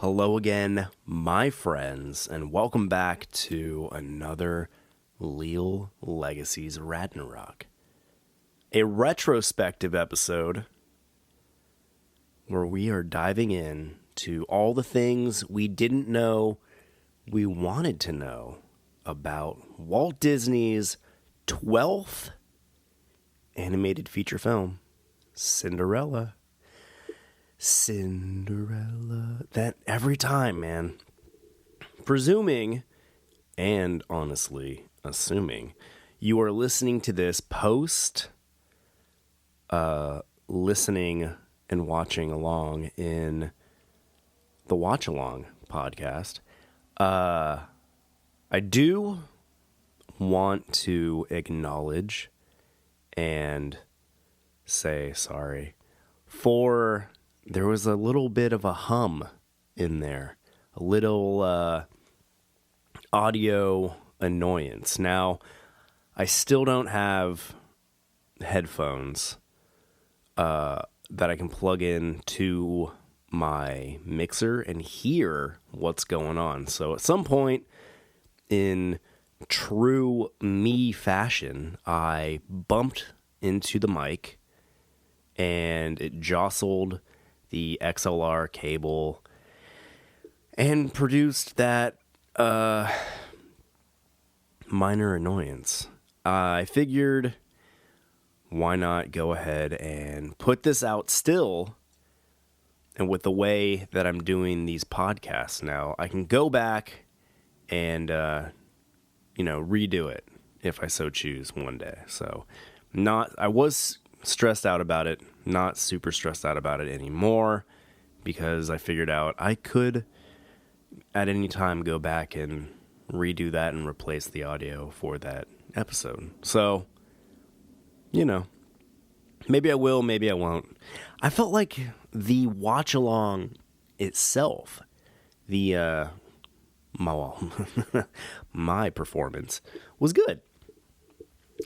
Hello again, my friends, and welcome back to another Leal Legacies Radnarok. A retrospective episode where we are diving in to all the things we didn't know we wanted to know about Walt Disney's 12th animated feature film, Cinderella. That every time, man. Presuming, and honestly assuming, you are listening to this post listening and watching along in the Watch Along podcast. I do want to acknowledge and say sorry for there was a little bit of a hum in there, a little audio annoyance. Now, I still don't have headphones that I can plug in to my mixer and hear what's going on. So at some point in true me fashion, I bumped into the mic and it jostled the XLR cable and produced that minor annoyance. I figured, why not go ahead and put this out still? And with the way that I'm doing these podcasts now, I can go back and, redo it if I so choose one day. So I was stressed out about it, not super stressed out about it anymore, because I figured out I could at any time go back and redo that and replace the audio for that episode. So, maybe I will, maybe I won't. I felt like the watch along itself, my performance was good.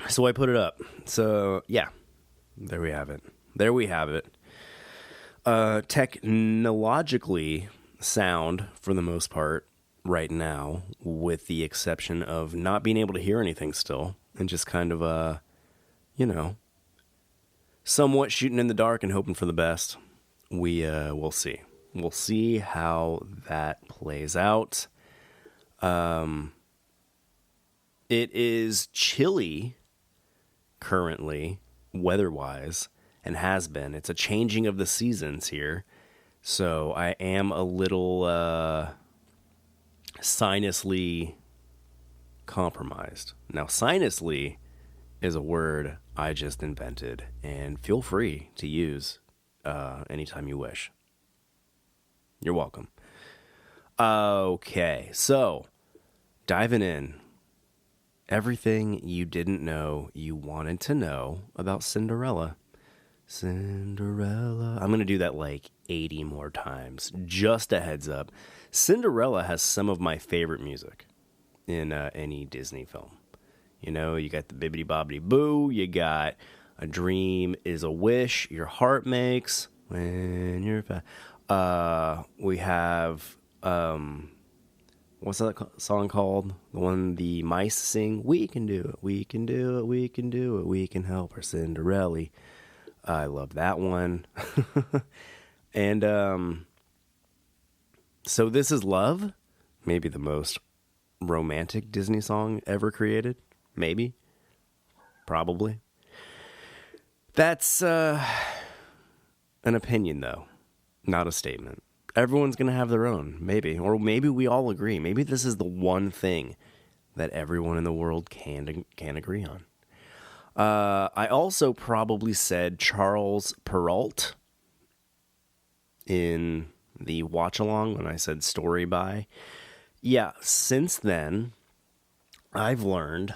So I put it up. So yeah, there we have it. Technologically sound for the most part right now, with the exception of not being able to hear anything still and just kind of, somewhat shooting in the dark and hoping for the best. We'll see. We'll see how that plays out. It is chilly currently, weather-wise, and has been. It's a changing of the seasons here, so I am a little sinusly compromised. Now, sinusly is a word I just invented, and feel free to use anytime you wish. You're welcome. Okay, so diving in. Everything you didn't know you wanted to know about Cinderella. Cinderella. I'm going to do that like 80 more times. Just a heads up. Cinderella has some of my favorite music in any Disney film. You got the Bibbidi Bobbidi Boo. You got A Dream is a Wish Your Heart Makes When You're Fat. We have... what's that song called? The one the mice sing? We can do it, we can do it, we can do it, we can help our Cinderella. I love that one. And So This Is Love, maybe the most romantic Disney song ever created. Maybe. Probably. That's an opinion, though, not a statement. Everyone's going to have their own, maybe. Or maybe we all agree. Maybe this is the one thing that everyone in the world can agree on. I also probably said Charles Perrault in the watch-along when I said story by. Yeah, since then, I've learned,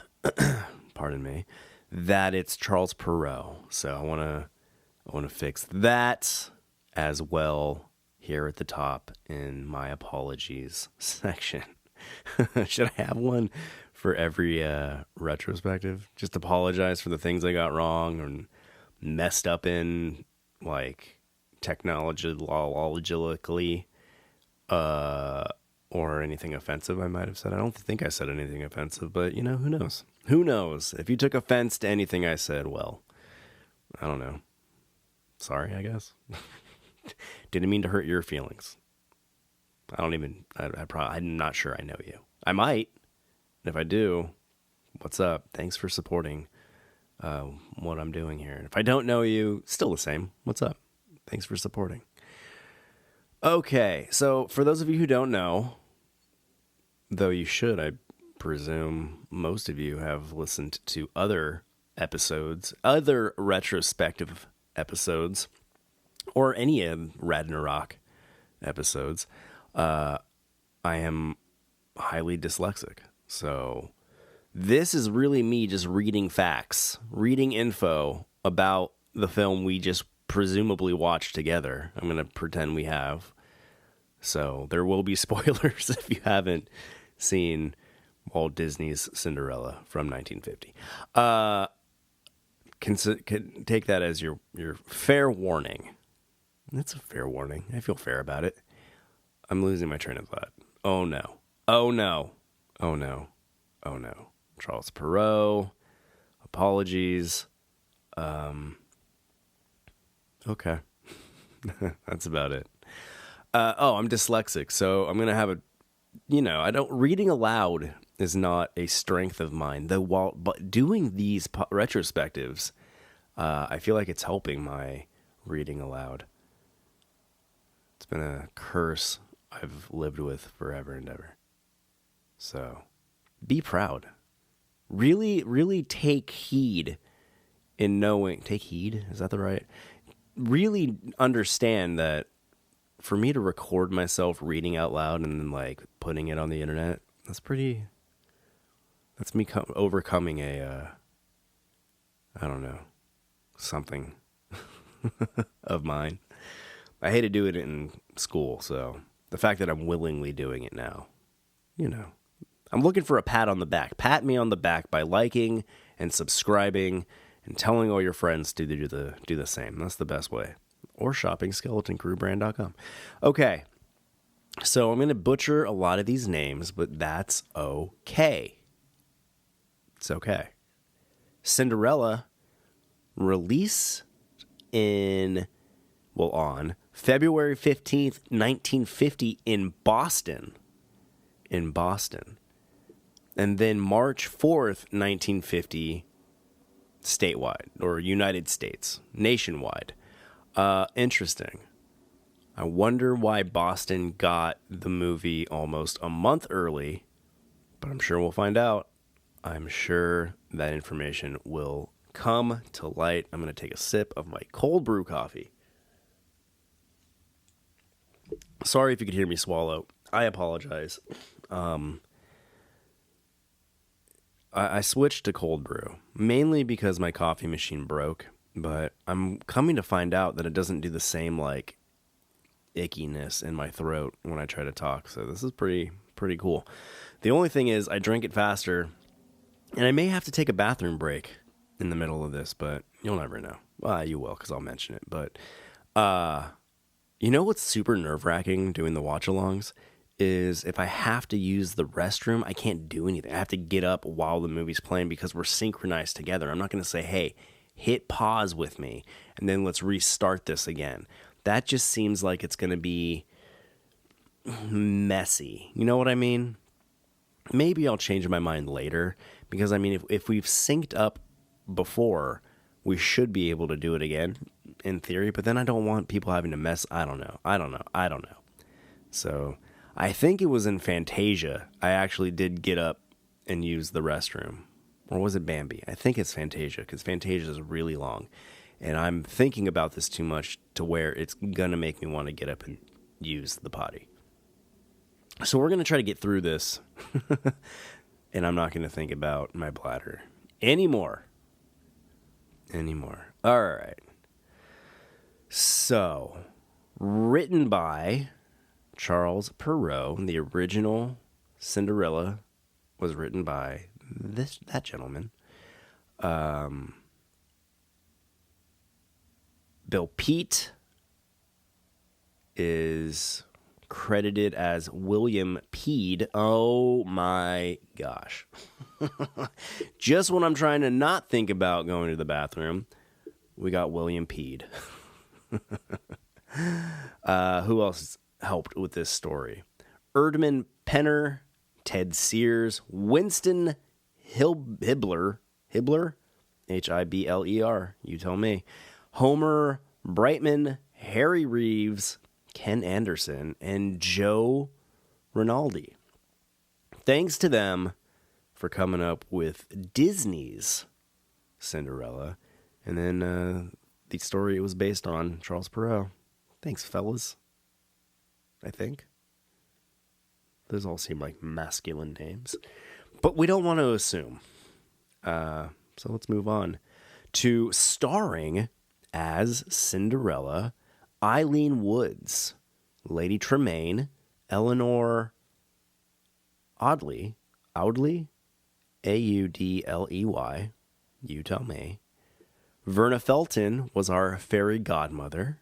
pardon me, that it's Charles Perrault. So I want to fix that as well here at the top in my apologies section. Should I have one for every retrospective? Just apologize for the things I got wrong or messed up in, like technologically. or anything offensive I might have said. I don't think I said anything offensive, but, you know, who knows? Who knows? If you took offense to anything I said, well, I don't know. Sorry, I guess. Didn't mean to hurt your feelings. I'm not sure I know you. I might. If I do, what's up? Thanks for supporting what I'm doing here. And if I don't know you, still the same. What's up? Thanks for supporting. Okay, so for those of you who don't know, though you should, I presume most of you have listened to other episodes, other retrospective episodes, or any of Radnarok episodes. I am highly dyslexic, so this is really me just reading facts, reading info about the film we just presumably watched together. I'm going to pretend we have. So there will be spoilers if you haven't seen Walt Disney's Cinderella from 1950. Can take that as your fair warning. That's a fair warning. I feel fair about it. I'm losing my train of thought. Oh no. Oh no. Oh no. Oh no. Charles Perrault. Apologies. Okay. That's about it. I'm dyslexic, so I'm going to have reading aloud is not a strength of mine. But doing these retrospectives, I feel like it's helping my reading aloud. It's been a curse I've lived with forever and ever. So, be proud. Really, really take heed in knowing... Take heed? Is that the right... Really understand that for me to record myself reading out loud and then, like, putting it on the internet, that's me overcoming I don't know, something of mine. I hate to do it in school, so the fact that I'm willingly doing it now, I'm looking for a pat on the back. Pat me on the back by liking and subscribing and telling all your friends to do the same. That's the best way. Or shopping SkeletonCrewBrand.com. Okay, so I'm going to butcher a lot of these names, but that's okay. It's okay. Cinderella released on February 15th, 1950 in Boston. And then March 4th, 1950 statewide, or United States, nationwide. Interesting. I wonder why Boston got the movie almost a month early, but I'm sure we'll find out. I'm sure that information will come to light. I'm going to take a sip of my cold brew coffee. Sorry if you could hear me swallow. I apologize. I switched to cold brew, mainly because my coffee machine broke, but I'm coming to find out that it doesn't do the same, like, ickiness in my throat when I try to talk, so this is pretty cool. The only thing is I drink it faster, and I may have to take a bathroom break in the middle of this, but you'll never know. Well, you will, because I'll mention it, but you know what's super nerve-wracking doing the watch-alongs? Is if I have to use the restroom, I can't do anything. I have to get up while the movie's playing because we're synchronized together. I'm not going to say, hey, hit pause with me, and then let's restart this again. That just seems like it's going to be messy. You know what I mean? Maybe I'll change my mind later, because, I mean, if we've synced up before, we should be able to do it again, in theory, but then I don't want people having to mess. I don't know. So... I think it was in Fantasia. I actually did get up and use the restroom. Or was it Bambi? I think it's Fantasia, because Fantasia is really long. And I'm thinking about this too much to where it's going to make me want to get up and use the potty. So we're going to try to get through this. And I'm not going to think about my bladder anymore. All right. So, written by Charles Perrault. The original Cinderella was written by that gentleman. Bill Peet is credited as William Peed. Oh my gosh. Just when I'm trying to not think about going to the bathroom, we got William Peed. Who else helped with this story? Erdman Penner, Ted Sears, Winston Hibler, Hibler, you tell me, Homer Brightman, Harry Reeves, Ken Anderson, and Joe Rinaldi. Thanks to them for coming up with Disney's Cinderella, and then the story it was based on, Charles Perrault. Thanks, fellas. I think. Those all seem like masculine names. But we don't want to assume. So let's move on to starring as Cinderella, Eileen Woods, Lady Tremaine, Eleanor Audley, Audley, Audley, you tell me. Verna Felton was our fairy godmother.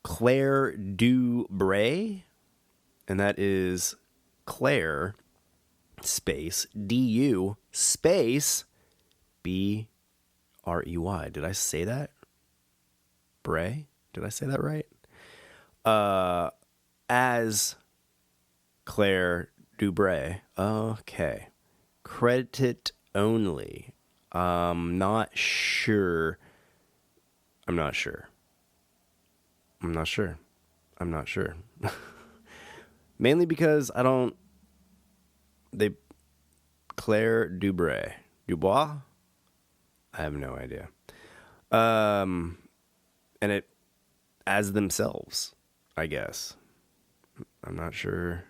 Claire Dubray, and that is Claire space D-U space B-R-E-Y. Did I say that? Bray? Did I say that right? As Claire Dubray. Okay. Credit only. I'm not sure. Mainly because Claire Dubois? I have no idea. And it, as themselves, I guess. I'm not sure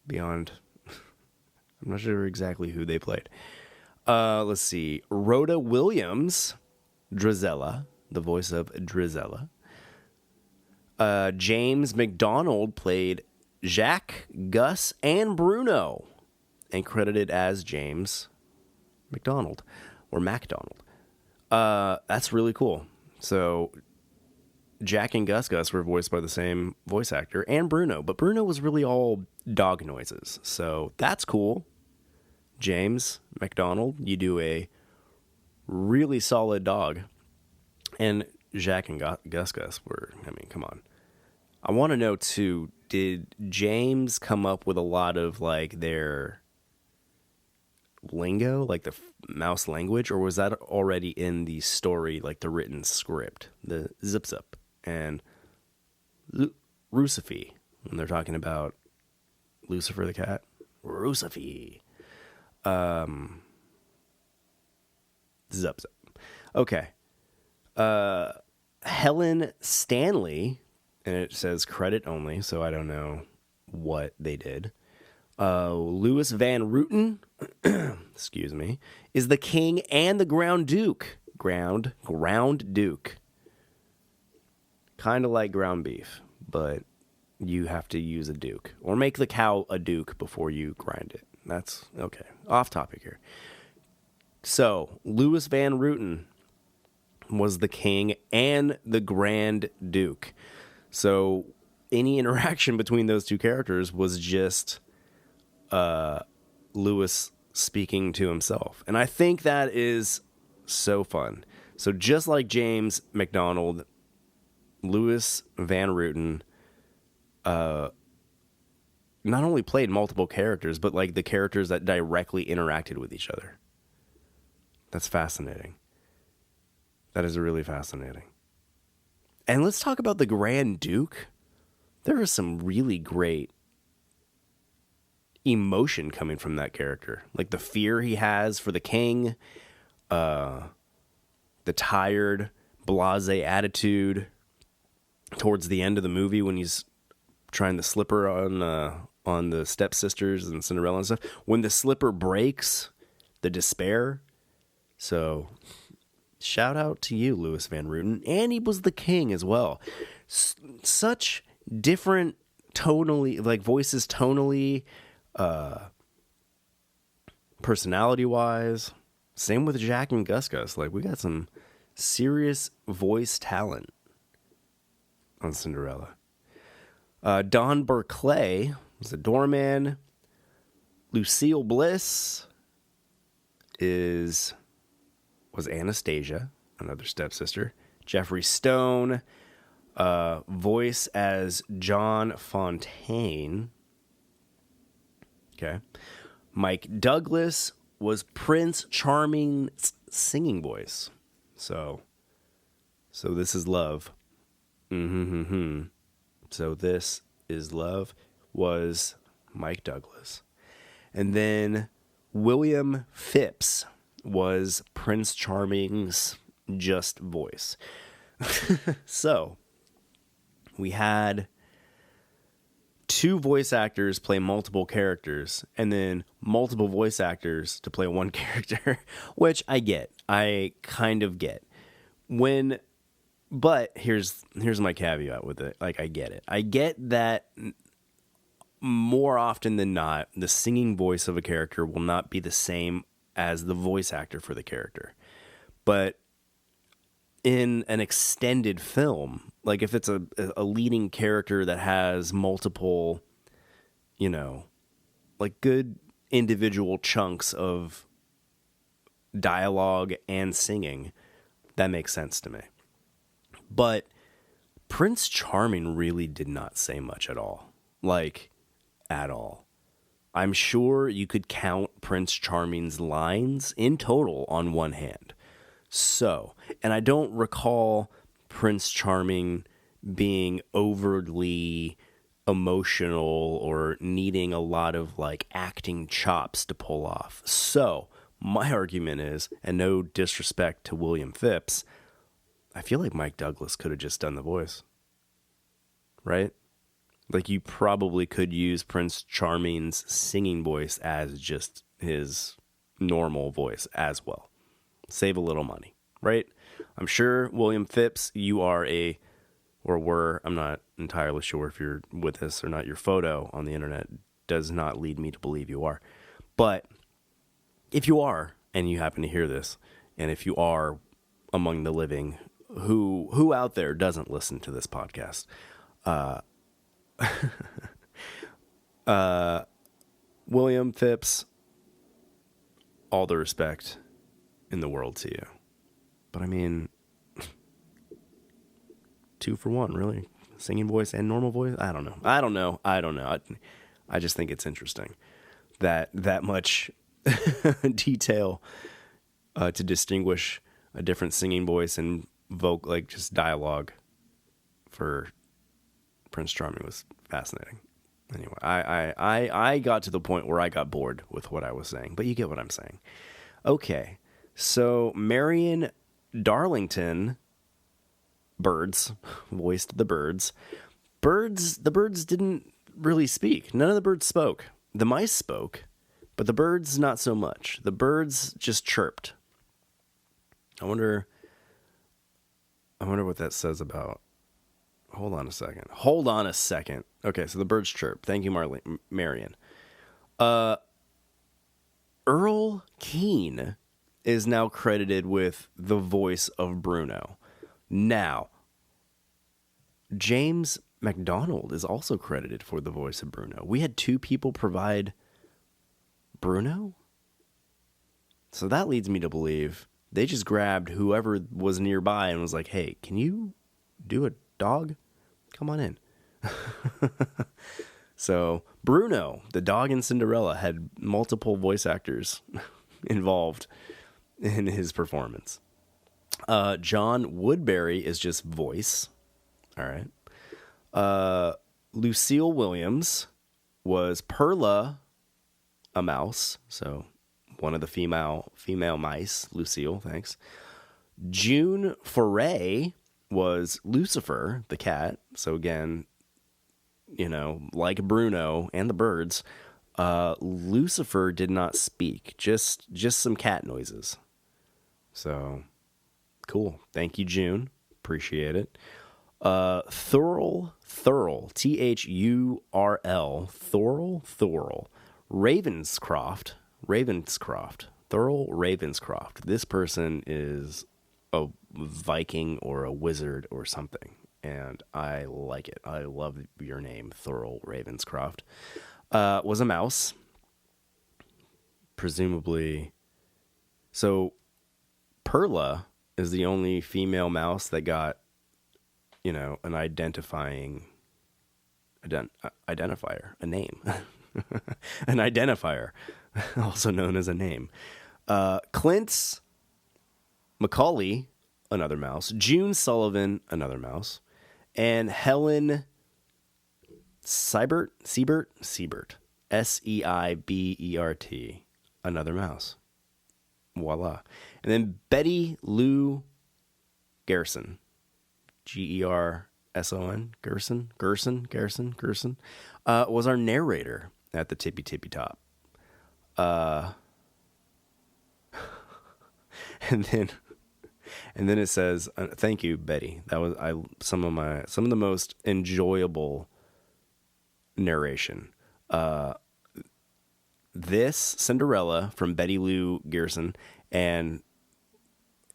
I'm not sure exactly who they played. Let's see. Rhoda Williams, Drizella, the voice of Drizella. James McDonald played Jacques, Gus, and Bruno, and credited as James McDonald, or MacDonald. That's really cool. So Jack and Gus were voiced by the same voice actor, and Bruno, but Bruno was really all dog noises. So that's cool. James McDonald, you do a really solid dog. And Jack and Gus were, come on. I want to know, too, did James come up with a lot of, like, their lingo, like the mouse language, or was that already in the story, like the written script? The zip-zip and Rucifer, when they're talking about Lucifer the cat? Rucifer. Zip-zip. Okay. Helen Stanley, and it says credit only, so I don't know what they did. Louis Van Rooten, excuse me, is the king and the Ground Duke. Ground Duke. Kind of like ground beef, but you have to use a duke. Or make the cow a duke before you grind it. That's, okay, off topic here. So, Louis Van Rooten was the king and the Grand Duke. So any interaction between those two characters was just Louis speaking to himself. And I think that is so fun. So just like James McDonald, Louis Van Rooten not only played multiple characters, but like the characters that directly interacted with each other. That's fascinating. That is really fascinating. And let's talk about the Grand Duke. There is some really great emotion coming from that character. Like the fear he has for the king, the tired, blasé attitude towards the end of the movie when he's trying the slipper on the stepsisters and Cinderella and stuff. When the slipper breaks, the despair. So shout out to you, Louis Van Rooten. And he was the king as well. Such different tonally, like voices tonally, personality-wise. Same with Jack and Gus. Like, we got some serious voice talent. on Cinderella. Don Burclay was the doorman. Lucille Bliss was Anastasia, another stepsister. Jeffrey Stone, voice as John Fontaine. Okay. Mike Douglas was Prince Charming's singing voice. So this is love. So this is love was Mike Douglas. And then William Phipps was Prince Charming's just voice. So we had 2 voice actors play multiple characters and then multiple voice actors to play one character, which I get. I kind of get. But here's my caveat with it. Like, I get it. I get that more often than not, the singing voice of a character will not be the same as the voice actor for the character. But in an extended film, like if it's a leading character that has multiple, like good individual chunks of dialogue and singing, that makes sense to me. But Prince Charming really did not say much at all. Like, at all. I'm sure you could count Prince Charming's lines in total on one hand. So, and I don't recall Prince Charming being overly emotional or needing a lot of like acting chops to pull off. So, my argument is, and no disrespect to William Phipps, I feel like Mike Douglas could have just done the voice. Right? Like, you probably could use Prince Charming's singing voice as just his normal voice as well. Save a little money, right? I'm sure, William Phipps, you are I'm not entirely sure if you're with us or not. Your photo on the internet does not lead me to believe you are. But if you are, and you happen to hear this, and if you are among the living, who out there doesn't listen to this podcast? William Phipps, all the respect in the world to you. But I mean, 2 for 1, really? Singing voice and normal voice? I don't know. I just think it's interesting that much detail to distinguish a different singing voice and like just dialogue for Prince Charming was fascinating. Anyway, I got to the point where I got bored with what I was saying, but you get what I'm saying. Okay, so Marion Darlington, Birds, voiced the birds. The birds didn't really speak. None of the birds spoke. The mice spoke, but the birds not so much. The birds just chirped. I wonder what that says about... Hold on a second. Okay, so the birds chirp. Thank you, Marion. Earl Keane is now credited with the voice of Bruno. Now, James MacDonald is also credited for the voice of Bruno. We had 2 people provide Bruno? So that leads me to believe they just grabbed whoever was nearby and was like, hey, can you do a dog? Come on in. So Bruno, the dog in Cinderella, had multiple voice actors involved in his performance. John Woodbury is just voice. All right. Lucille Williams was Perla, a mouse. So one of the female mice. Lucille, thanks. June Foray was Lucifer, the cat. So again, like Bruno and the birds, Lucifer did not speak, just some cat noises. So cool. Thank you, June. Appreciate it. Thurl, Thurl, Ravenscroft, Thurl Ravenscroft. This person is a Viking or a wizard or something. and I like it. I love your name, Thurl Ravenscroft. Was a mouse. Presumably. So, Perla is the only female mouse that got, an identifier, a name. An identifier, also known as a name. Clint Macaulay, another mouse. June Sullivan, another mouse. And Helen Seibert, Seibert, another mouse. Voila. And then Betty Lou Gerson, Gerson, Gerson, was our narrator at the Tippy Tippy Top. And then it says, "Thank you, Betty. That was some of the most enjoyable narration. This Cinderella from Betty Lou Gerson, and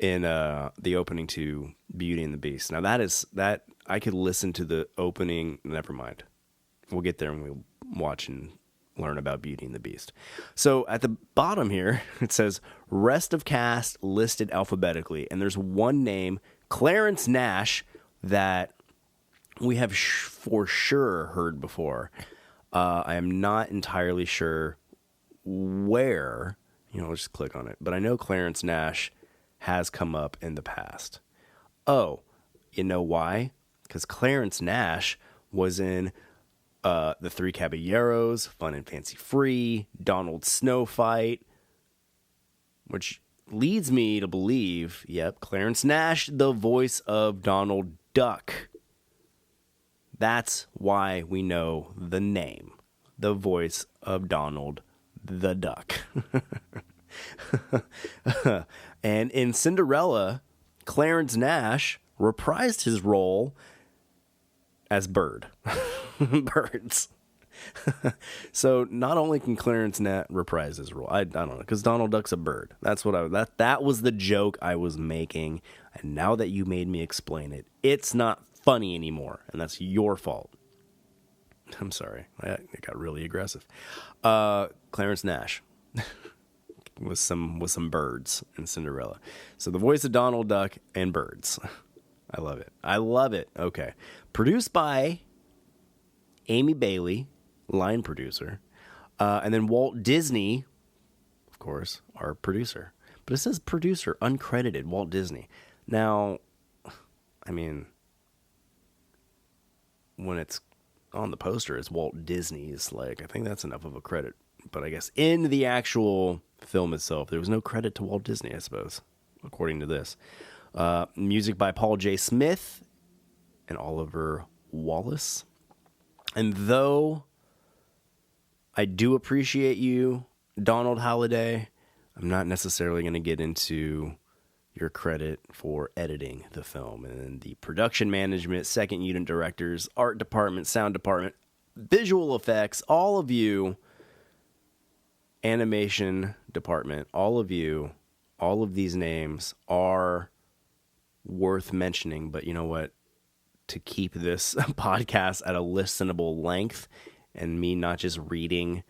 in the opening to Beauty and the Beast. Now that I could listen to the opening. Never mind, we'll get there and we'll watch and learn about Beauty and the Beast. So at the bottom here, it says rest of cast listed alphabetically, and there's one name, Clarence Nash, that we have for sure heard before. I am not entirely sure where, just click on it, but I know Clarence Nash has come up in the past. Oh, you know why? Because Clarence Nash was in The Three Caballeros, Fun and Fancy Free, Donald Snow Fight, which leads me to believe, Clarence Nash, the voice of Donald Duck. That's why we know the name, the voice of Donald the Duck. And in Cinderella, Clarence Nash reprised his role as Bird. Birds. So not only can Clarence Nash reprise his role, I don't know, because Donald Duck's a bird. That's what that was the joke I was making, and now that you made me explain it, it's not funny anymore, and that's your fault. I'm sorry, it got really aggressive. Clarence Nash with some birds in Cinderella. So the voice of Donald Duck and birds. I love it. Okay. Produced by Amy Bailey, line producer, and then Walt Disney, of course, our producer. But it says producer, uncredited, Walt Disney. Now, I mean, when it's on the poster, it's Walt Disney's, I think that's enough of a credit. But I guess in the actual film itself, there was no credit to Walt Disney, I suppose, according to this. Music by Paul J. Smith and Oliver Wallace. And though I do appreciate you, Donald Halliday, I'm not necessarily going to get into your credit for editing the film. And then the production management, second unit directors, art department, sound department, visual effects, all of you, animation department, all of you, all of these names are worth mentioning. But you know what? To keep this podcast at a listenable length and me not just reading,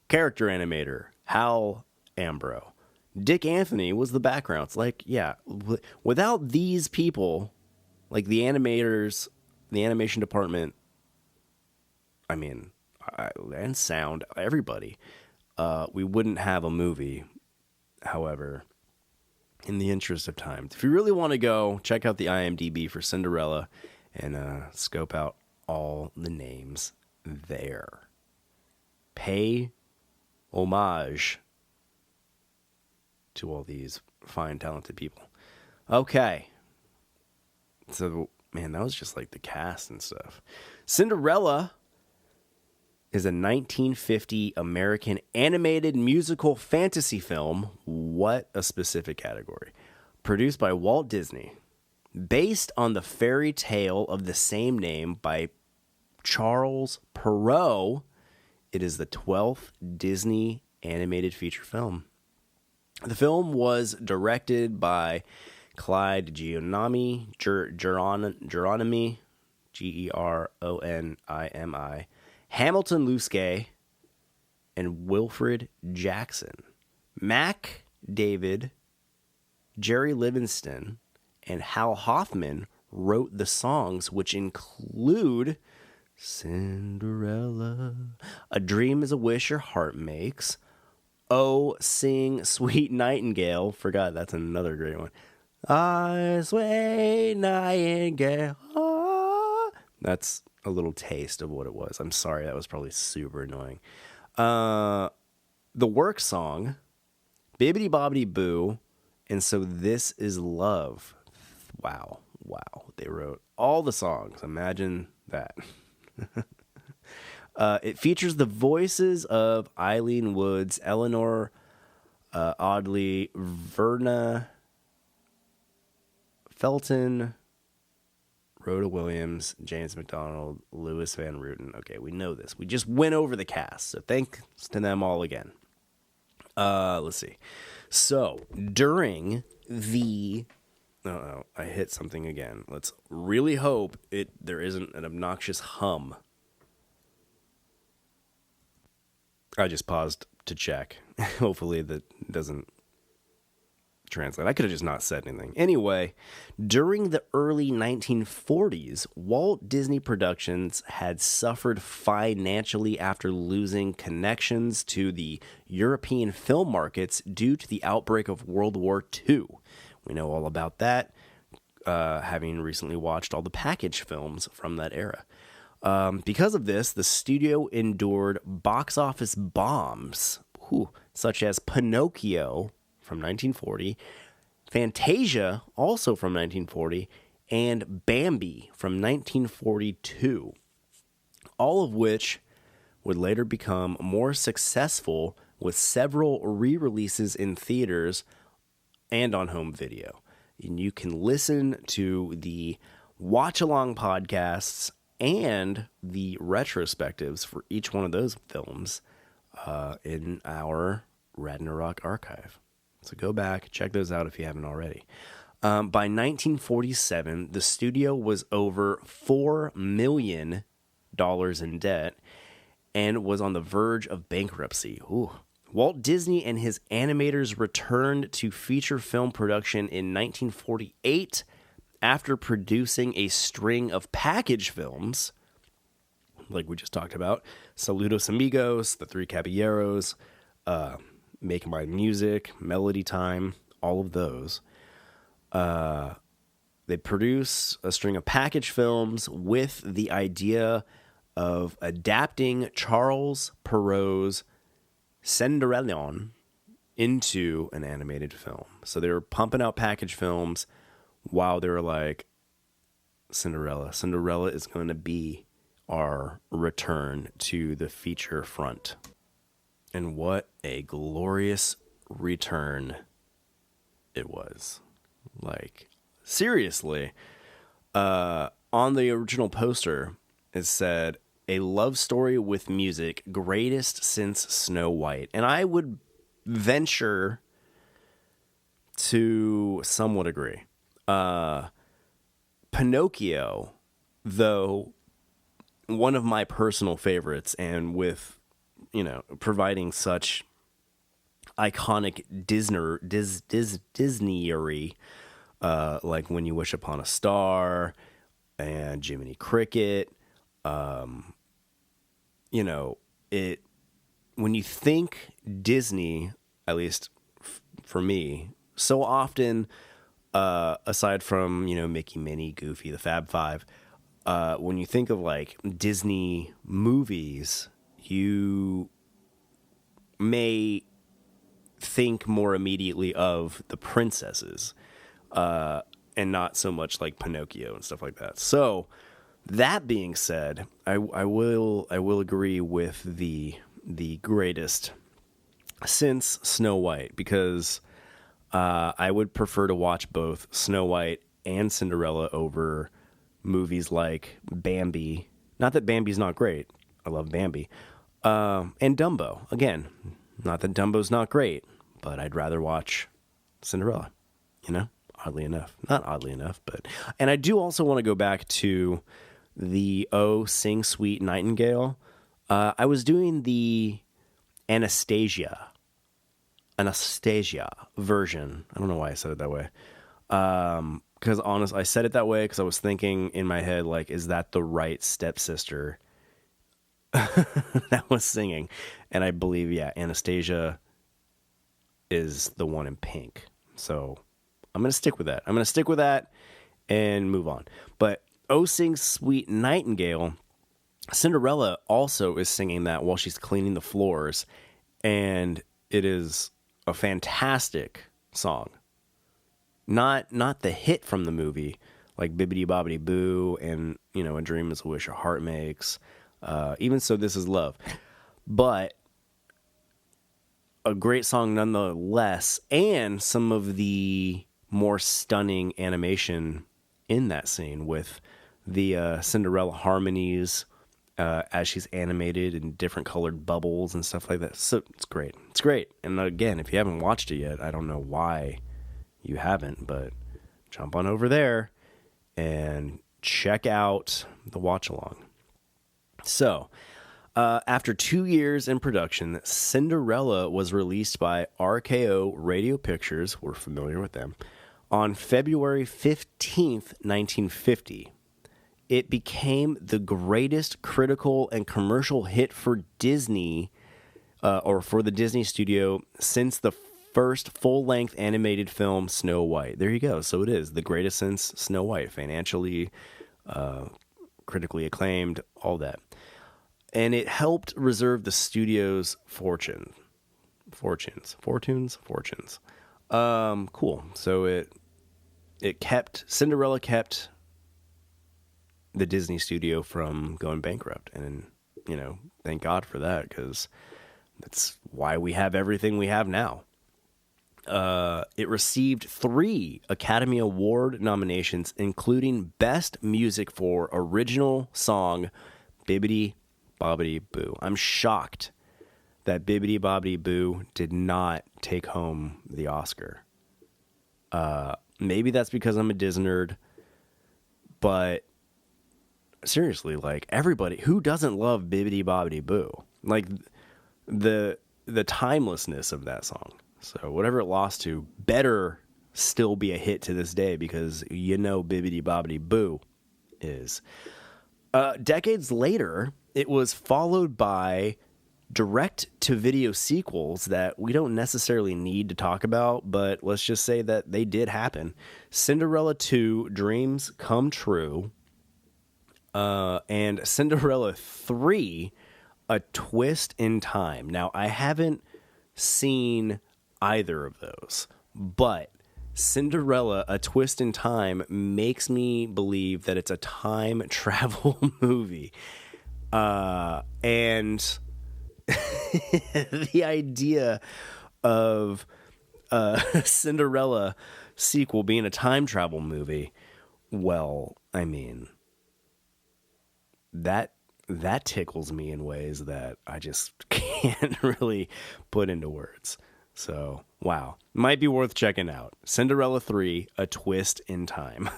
character animator, Hal Ambro, Dick Anthony was the background. It's without these people, like the animators, the animation department, and sound, everybody, we wouldn't have a movie. However, in the interest of time, if you really want to go, check out the IMDb for Cinderella and scope out all the names there. Pay homage to all these fine, talented people. Okay. So, man, that was just like the cast and stuff. Cinderella is a 1950 American animated musical fantasy film. What a specific category. Produced by Walt Disney. Based on the fairy tale of the same name by Charles Perrault, it is the 12th Disney animated feature film. The film was directed by Clyde Geronimi, Geronimi, Hamilton Luskay, and Wilfred Jackson. Mac David, Jerry Livingston, and Hal Hoffman wrote the songs, which include Cinderella, A Dream is a Wish Your Heart Makes, Oh, Sing Sweet Nightingale. Forgot, that's another great one. I Sweet Nightingale. Ah. That's a little taste of what it was. I'm sorry, that was probably super annoying. The work song, Bibbidi Bobbidi Boo, and So This Is Love. Wow. They wrote all the songs. Imagine that. It features the voices of Eileen Woods, Eleanor Audley, Verna Felton, Rhoda Williams, James McDonald, Louis Van Rooten. Okay, we know this. We just went over the cast, so thanks to them all again. Let's see. So, during the... Oh, I hit something again. Let's really hope there isn't an obnoxious hum. I just paused to check. Hopefully that doesn't translate. I could have just not said anything. Anyway, during the early 1940s, Walt Disney Productions had suffered financially after losing connections to the European film markets due to the outbreak of World War II. We know all about that, having recently watched all the package films from that era. Because of this, the studio endured box office bombs, such as Pinocchio from 1940, Fantasia, also from 1940, and Bambi from 1942, all of which would later become more successful with several re-releases in theaters and on home video. And you can listen to the watch-along podcasts and the retrospectives for each one of those films in our Radnarok archive. So go back, check those out if you haven't already. By 1947, the studio was over $4 million in debt and was on the verge of bankruptcy. Walt Disney and his animators returned to feature film production in 1948 after producing a string of package films, like we just talked about, Saludos Amigos, The Three Caballeros, Make My Music, Melody Time, all of those. They produce a string of package films with the idea of adapting Charles Perrault's Cinderella into an animated film. So they were pumping out package films while they were like, Cinderella is going to be our return to the feature front. And what a glorious return it was. Like, seriously, on the original poster, it said, a love story with music, greatest since Snow White. And I would venture to somewhat agree. Pinocchio, though one of my personal favorites, and with, providing such iconic Disney-ery, like When You Wish Upon a Star and Jiminy Cricket, when you think Disney, at least for me, so often, aside from, Mickey, Minnie, Goofy, the Fab Five, when you think of like Disney movies, you may think more immediately of the princesses, and not so much like Pinocchio and stuff like that. So that being said, I will agree with the greatest since Snow White, because I would prefer to watch both Snow White and Cinderella over movies like Bambi. Not that Bambi's not great. I love Bambi. And Dumbo. Again, not that Dumbo's not great, but I'd rather watch Cinderella. oddly enough. Not oddly enough, but... And I do also want to go back to the Oh, Sing Sweet Nightingale. I was doing the Anastasia version. I don't know why I said it that way. Because honestly, I said it that way because I was thinking in my head, like, is that the right stepsister that was singing? And I believe, yeah, Anastasia is the one in pink. So I'm going to stick with that. I'm going to stick with that and move on. But Oh, Sing Sweet Nightingale, Cinderella also is singing that while she's cleaning the floors. And it is a fantastic song. Not the hit from the movie, like Bibbidi Bobbidi Boo and, you know, A Dream is a Wish Your Heart Makes. Even So This Is Love. But a great song nonetheless, and some of the more stunning animation in that scene with the Cinderella harmonies as she's animated in different colored bubbles and stuff like that. So it's great. It's great. And again, if you haven't watched it yet, I don't know why you haven't, but jump on over there and check out the watch along. So, after 2 years in production, Cinderella was released by RKO Radio Pictures, we're familiar with them, on February 15th, 1950. It became the greatest critical and commercial hit for Disney, or for the Disney studio, since the first full-length animated film, Snow White. There you go. So it is the greatest since Snow White, financially, critically acclaimed, all that. And it helped reserve the studio's fortunes. Cool. So Cinderella kept the Disney studio from going bankrupt. And, you know, thank God for that, because that's why we have everything we have now. It received 3 Academy Award nominations, including Best Music for Original Song, Bibbidi Bobbidi Boo. I'm shocked that Bibbidi Bobbidi Boo did not take home the Oscar. Maybe that's because I'm a Disney nerd, but seriously, like, everybody who doesn't love Bibbidi Bobbidi Boo, like the timelessness of that song. So whatever it lost to better still be a hit to this day, because you know Bibbidi Bobbidi Boo is. Decades later, it was followed by direct-to-video sequels that we don't necessarily need to talk about, but let's just say that they did happen. Cinderella 2, Dreams Come True, and Cinderella 3, A Twist in Time. Now, I haven't seen either of those, but Cinderella, A Twist in Time makes me believe that it's a time travel movie. And the idea of Cinderella sequel being a time travel movie, well, I mean, that tickles me in ways that I just can't really put into words. So, wow. Might be worth checking out. Cinderella 3, A Twist in Time.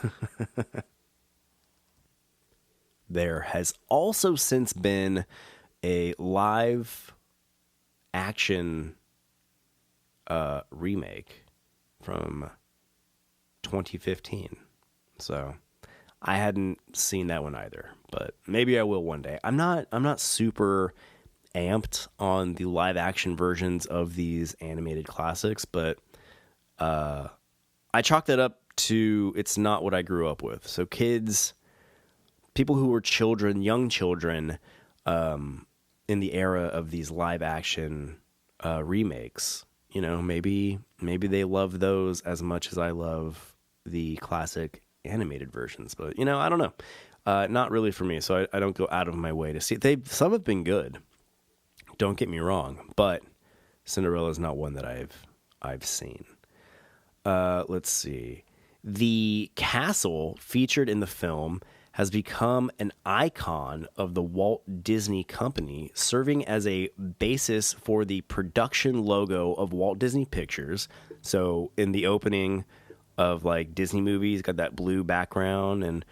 There has also since been a live action remake from 2015. So, I hadn't seen that one either, but maybe I will one day. I'm not super amped on the live action versions of these animated classics, but I chalk that up to it's not what I grew up with. So people who were children, young children, in the era of these live action remakes, you know, maybe they love those as much as I love the classic animated versions. But, you know, I don't know. Not really for me, so I don't go out of my way to see it. Some have been good. Don't get me wrong, but Cinderella is not one that I've seen. Let's see. The castle featured in the film has become an icon of the Walt Disney Company, serving as a basis for the production logo of Walt Disney Pictures. So in the opening, of like Disney movies. Got that blue background, and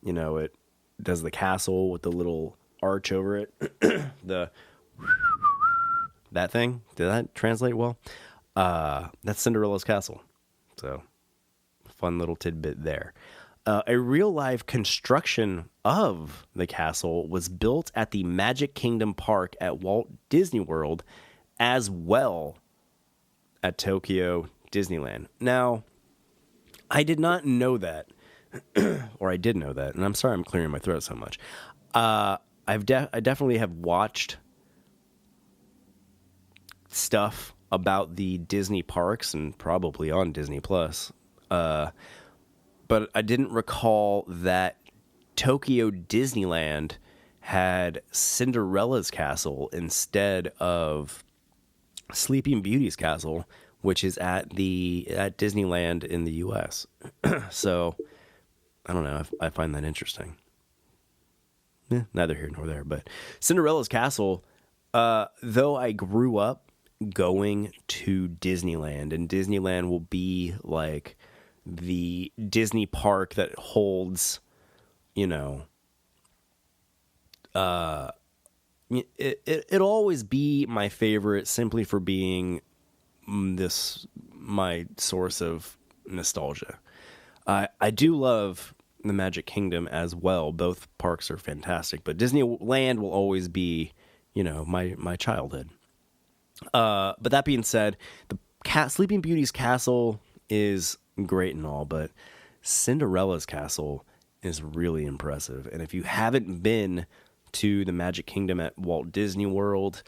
it does the castle with the little arch over it. That thing, did that translate well? That's Cinderella's castle. So fun little tidbit there. A real life construction of the castle was built at the Magic Kingdom Park at Walt Disney World, as well at Tokyo Disneyland. Now, I did not know that, or I did know that, and I'm sorry I'm clearing my throat so much. I definitely have watched stuff about the Disney parks and probably on Disney Plus. But I didn't recall that Tokyo Disneyland had Cinderella's castle instead of Sleeping Beauty's castle, which is at Disneyland in the U.S. So I don't know. I find that interesting. Neither here nor there. But Cinderella's castle, though I grew up going to Disneyland, and Disneyland will be like the Disney park that holds, it'll always be my favorite simply for being my source of nostalgia. I do love the Magic Kingdom as well. Both parks are fantastic, but Disneyland will always be, my childhood. But that being said, the Sleeping Beauty's castle is great and all, but Cinderella's castle is really impressive. And if you haven't been to the Magic Kingdom at Walt Disney World,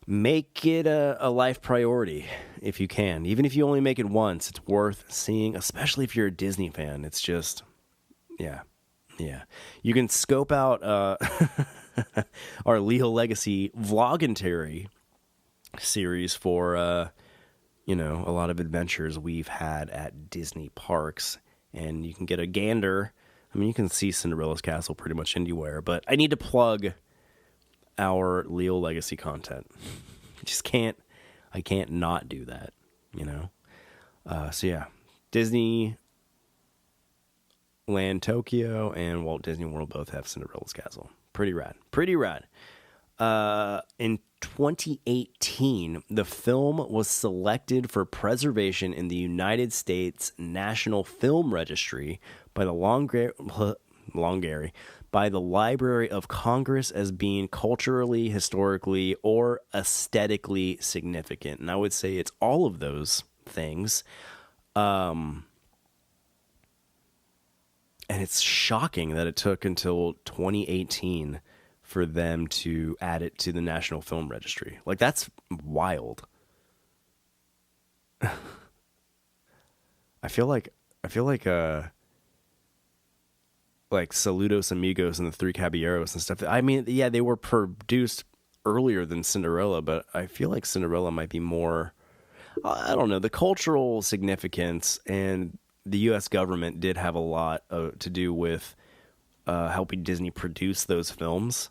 make it a life priority if you can. Even if you only make it once, it's worth seeing, especially if you're a Disney fan. It's just, yeah. You can scope out our Leal Legacy vlogumentary series for, a lot of adventures we've had at Disney parks, and you can get a gander. I mean, you can see Cinderella's castle pretty much anywhere, but I need to plug our Leal Legacy content. I can't not do that, So yeah, Disneyland Tokyo and Walt Disney World both have Cinderella's castle. Pretty rad. In 2018, the film was selected for preservation in the United States National Film Registry by the by the Library of Congress as being culturally, historically, or aesthetically significant. And I would say it's all of those things. And it's shocking that it took until 2018 for them to add it to the National Film Registry. Like, that's wild. I feel like Saludos Amigos and the Three Caballeros and stuff. I mean, yeah, they were produced earlier than Cinderella, but I feel like Cinderella might be more, I don't know, the cultural significance, and the U.S. government did have a lot to do with helping Disney produce those films.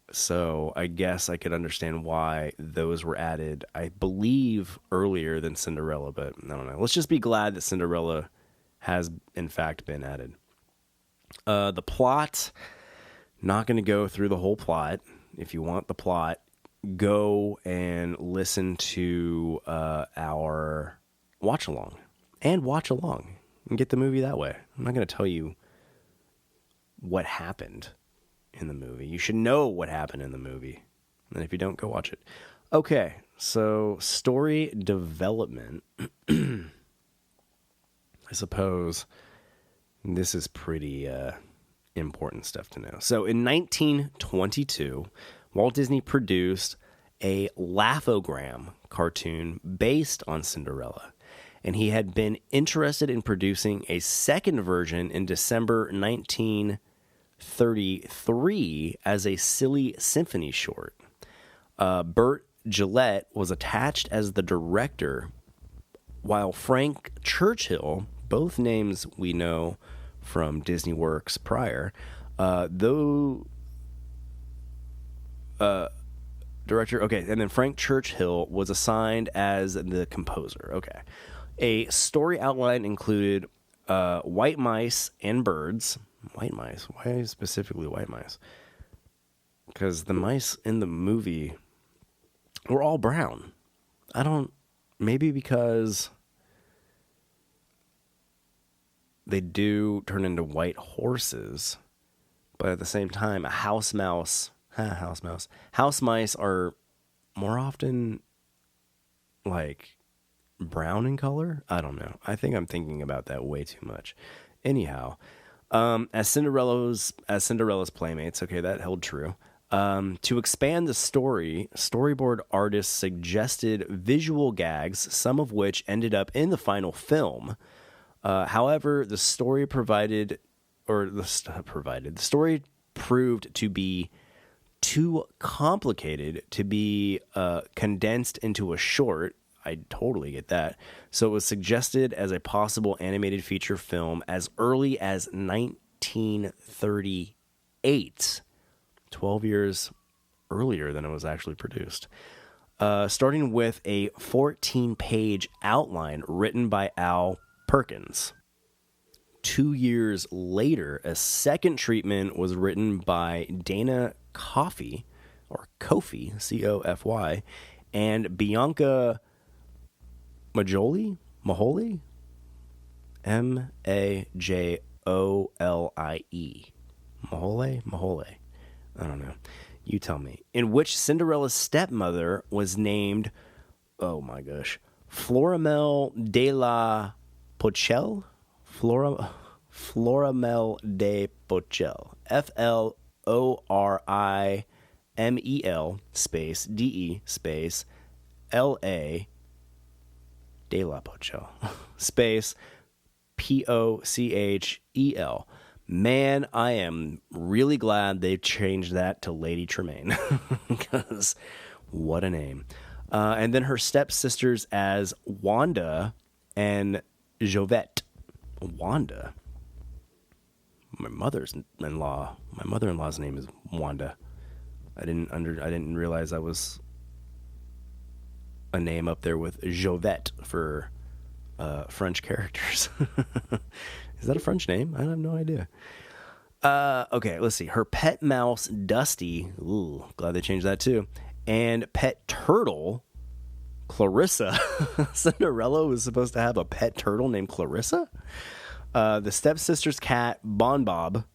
So I guess I could understand why those were added, I believe, earlier than Cinderella, but I don't know. Let's just be glad that Cinderella has, in fact, been added. The plot, not going to go through the whole plot. If you want the plot, go and listen to our watch-along. And watch along and get the movie that way. I'm not going to tell you what happened in the movie. You should know what happened in the movie. And if you don't, go watch it. Okay, so story development. I suppose this is pretty important stuff to know. So in 1922, Walt Disney produced a Laugh-O-Gram cartoon based on Cinderella. And he had been interested in producing a second version in December 1933 as a silly symphony short. Burt Gillette was attached as the director, while Frank Churchill, both names we know from Disney works prior, director, okay, and then Frank Churchill was assigned as the composer, okay. A story outline included white mice and birds. White mice? Why specifically white mice? Because the mice in the movie were all brown. Maybe because they do turn into white horses, but at the same time, a house mice are more often like brown in color. I don't know. I think I'm thinking about that way too much. Anyhow, as Cinderella's playmates, okay, that held true. To expand the story, storyboard artists suggested visual gags, some of which ended up in the final film. However, the story proved to be too complicated to be condensed into a short. I totally get that. So it was suggested as a possible animated feature film as early as 1938, 12 years earlier than it was actually produced. Starting with a 14-page outline written by Al Perkins. 2 years later, a second treatment was written by Dana Coffey, Cofy, and Bianca Majoli, Majole, Mahole. I don't know. You tell me. In which Cinderella's stepmother was named, oh my gosh, Florimel de la Pochelle? Florimel de Pochelle. FLORIMEL space DE space LA de la Pochelle space POCHEL. Man, I am really glad they've changed that to Lady Tremaine, because what a name. And then her stepsisters as Wanda and Jovette. Wanda. My mother-in-law's name is Wanda. I didn't realize I was a name up there with Jovette for French characters. Is that a French name? I have no idea. Okay, let's see. Her pet mouse, Dusty. Ooh, glad they changed that too. And pet turtle, Clarissa. Cinderella was supposed to have a pet turtle named Clarissa? The stepsister's cat, Bon Bob.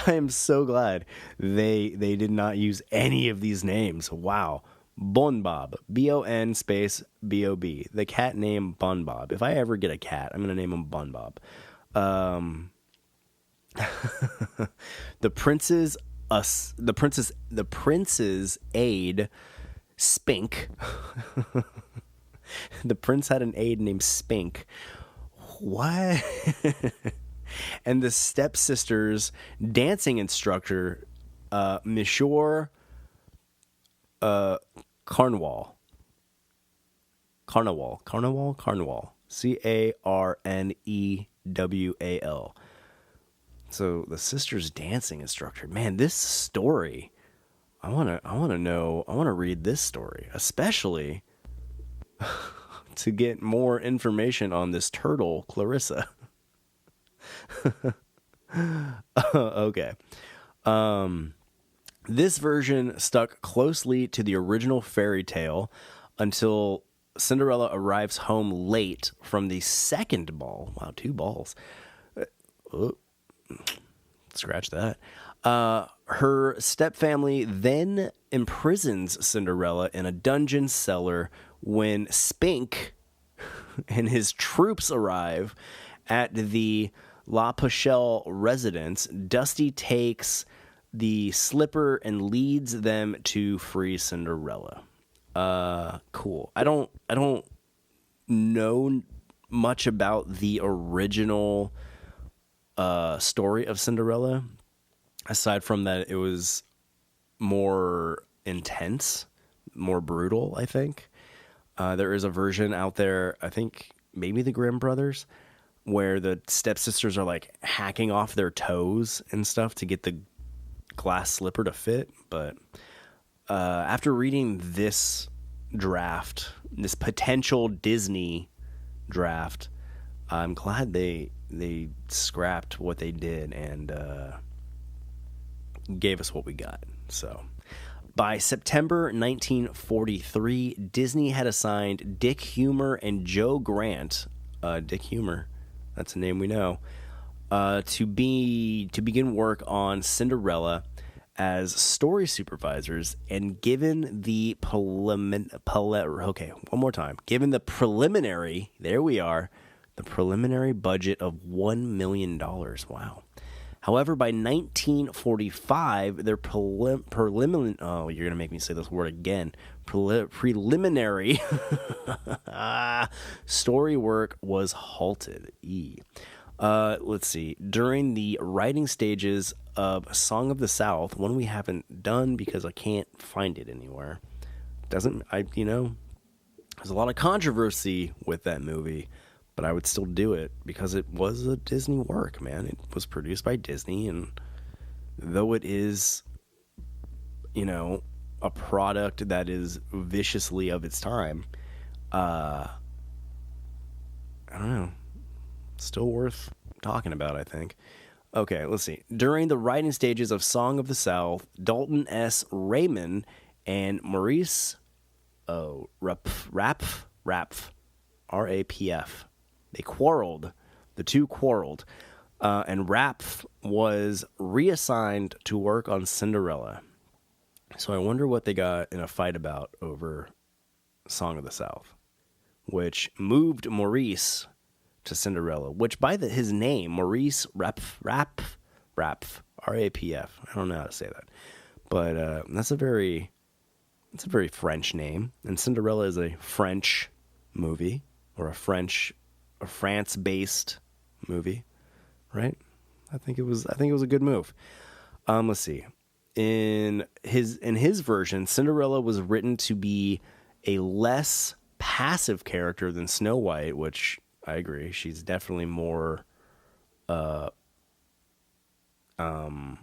I am so glad they did not use any of these names. Wow. Bon Bob, BON space BOB. The cat named Bon Bob. If I ever get a cat, I'm gonna name him Bon Bob. The prince's aide, Spink. The prince had an aide named Spink. What? And the stepsister's dancing instructor, Monsieur Carnwall. Carnewall. Carnewall. So the sister's dancing instructor. Man, this story. I want to read this story, especially to get more information on this turtle, Clarissa. Okay. This version stuck closely to the original fairy tale until Cinderella arrives home late from the second ball. Wow, 2 balls. Scratch that. Her stepfamily then imprisons Cinderella in a dungeon cellar when Spink and his troops arrive at the La Pochelle residence. Dusty takes the slipper and leads them to free Cinderella. Cool. I don't know much about the original story of Cinderella, aside from that it was more intense, more brutal, I think. There is a version out there, I think maybe the Grimm brothers, where the stepsisters are like hacking off their toes and stuff to get the glass slipper to fit. But after reading this draft, this potential Disney draft. I'm glad they scrapped what they did and gave us what we got. So by September 1943, Disney had assigned Dick Huemer and Joe Grant, Dick Huemer, that's a name we know, to begin work on Cinderella as story supervisors, and given the preliminary, there we are, the preliminary budget of $1 million. Wow. However, by 1945, their preliminary, oh, you're going to make me say this word again, preliminary story work was halted. Let's see. During the writing stages of Song of the South, one we haven't done because I can't find it anywhere. There's a lot of controversy with that movie, but I would still do it because it was a Disney work, man. It was produced by Disney, and though it is, a product that is viciously of its time, I don't know. Still worth talking about, I think. Okay, let's see. During the writing stages of Song of the South, Dalton S. Raymond and Maurice Rapf, R-A-P-F. They quarreled. The two quarreled. And Rapf was reassigned to work on Cinderella. So I wonder what they got in a fight about over Song of the South, which moved Maurice to Cinderella, which by his name, Maurice Rapf, R-A-P-F. I don't know how to say that, but that's a very French name, and Cinderella is a French movie, or a France-based movie, right? I think it was a good move. Let's see. In his version, Cinderella was written to be a less passive character than Snow White, which I agree. She's definitely more, I don't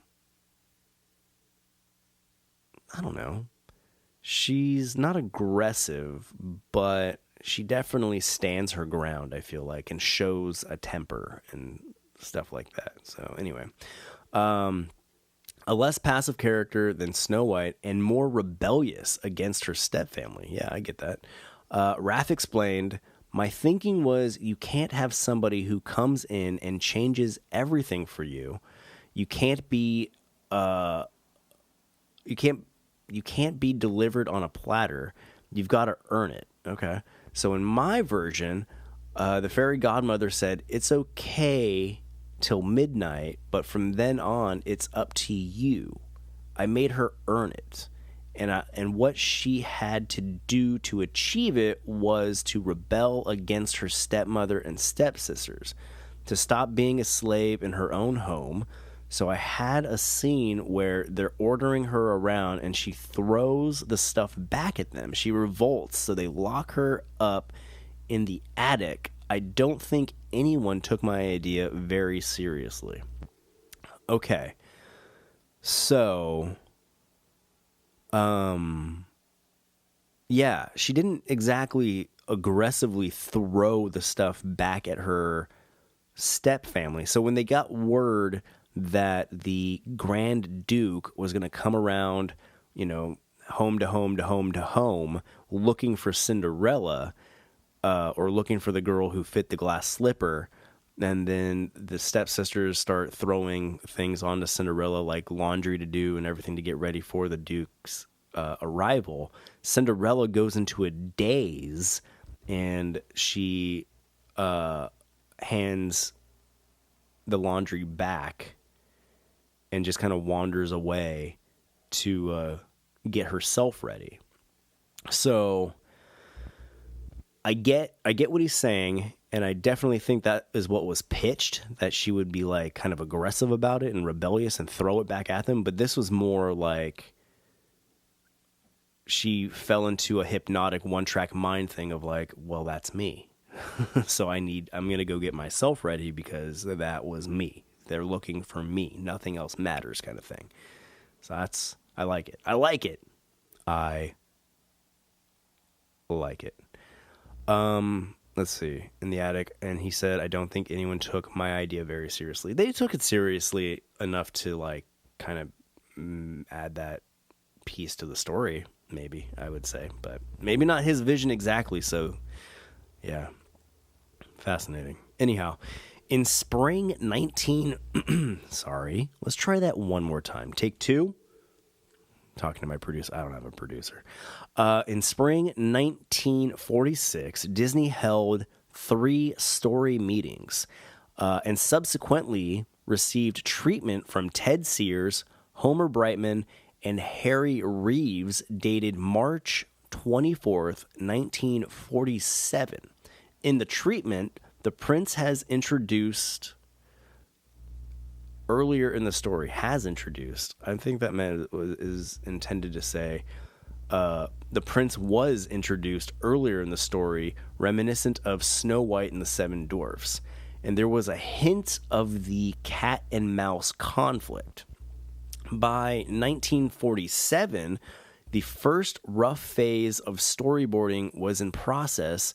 know. She's not aggressive, but she definitely stands her ground, I feel like, and shows a temper and stuff like that. So anyway, a less passive character than Snow White and more rebellious against her stepfamily. Yeah, I get that. Raph explained, "My thinking was you can't have somebody who comes in and changes everything for you. You can't be you can't be delivered on a platter. You've got to earn it." Okay. So in my version, the fairy godmother said, "It's okay till midnight, but from then on, it's up to you." I made her earn it. And what she had to do to achieve it was to rebel against her stepmother and stepsisters, to stop being a slave in her own home. So I had a scene where they're ordering her around and she throws the stuff back at them. She revolts, so they lock her up in the attic. I don't think anyone took my idea very seriously. Okay. So yeah, she didn't exactly aggressively throw the stuff back at her stepfamily. So when they got word that the Grand Duke was going to come around, home to home to home to home, looking for Cinderella, or looking for the girl who fit the glass slipper, and then the stepsisters start throwing things onto Cinderella, like laundry to do and everything to get ready for the Duke's arrival. Cinderella goes into a daze, and she hands the laundry back and just kind of wanders away to get herself ready. So I get what he's saying, and I definitely think that is what was pitched, that she would be like kind of aggressive about it and rebellious and throw it back at them. But this was more like she fell into a hypnotic one-track mind thing of like, well, that's me. So I'm going to go get myself ready because that was me. They're looking for me. Nothing else matters, kind of thing. So I like it. I like it. I like it. Let's see, in the attic, and he said, I don't think anyone took my idea very seriously. They took it seriously enough to, like, kind of add that piece to the story, maybe, I would say. But maybe not his vision exactly, so, yeah. Fascinating. Anyhow, in spring 19... sorry, let's try that one more time. Take two. Talking to my producer. I don't have a producer. In spring 1946, Disney held 3 story meetings and subsequently received treatment from Ted Sears, Homer Brightman, and Harry Reeves, dated March 24th, 1947. In the treatment, the prince has introduced... earlier in the story has introduced. I think that is intended to say the prince was introduced earlier in the story, reminiscent of Snow White and the Seven Dwarfs. And there was a hint of the cat and mouse conflict. By 1947, the first rough phase of storyboarding was in process,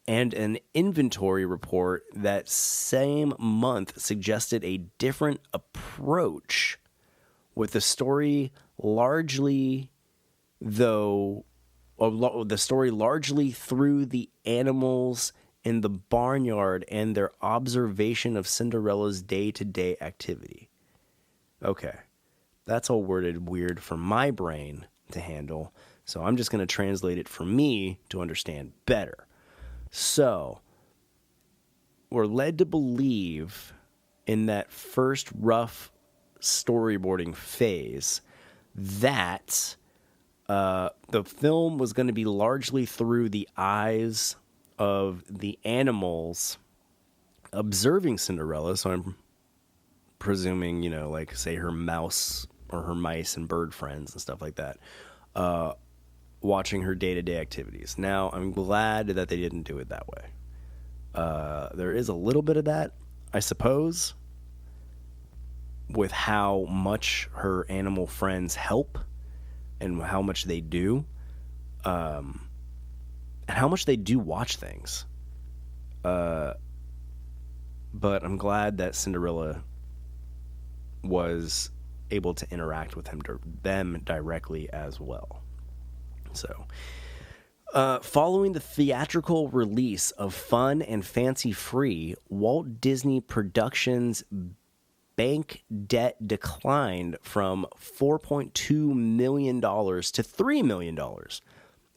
and an inventory report that same month suggested a different approach, with the story largely through the animals in the barnyard and their observation of Cinderella's day-to-day activity. Okay, that's all worded weird for my brain to handle, so I'm just going to translate it for me to understand better. So, we're led to believe in that first rough storyboarding phase that the film was going to be largely through the eyes of the animals observing Cinderella. So I'm presuming, like, say, her mouse or her mice and bird friends and stuff like that. Watching her day-to-day activities. Now, I'm glad that they didn't do it that way. There is a little bit of that, I suppose, with how much her animal friends help and how much they do, and how much they do watch things. But I'm glad that Cinderella was able to interact with them directly as well. So, following the theatrical release of Fun and Fancy Free, Walt Disney Productions' bank debt declined from $4.2 million to $3 million.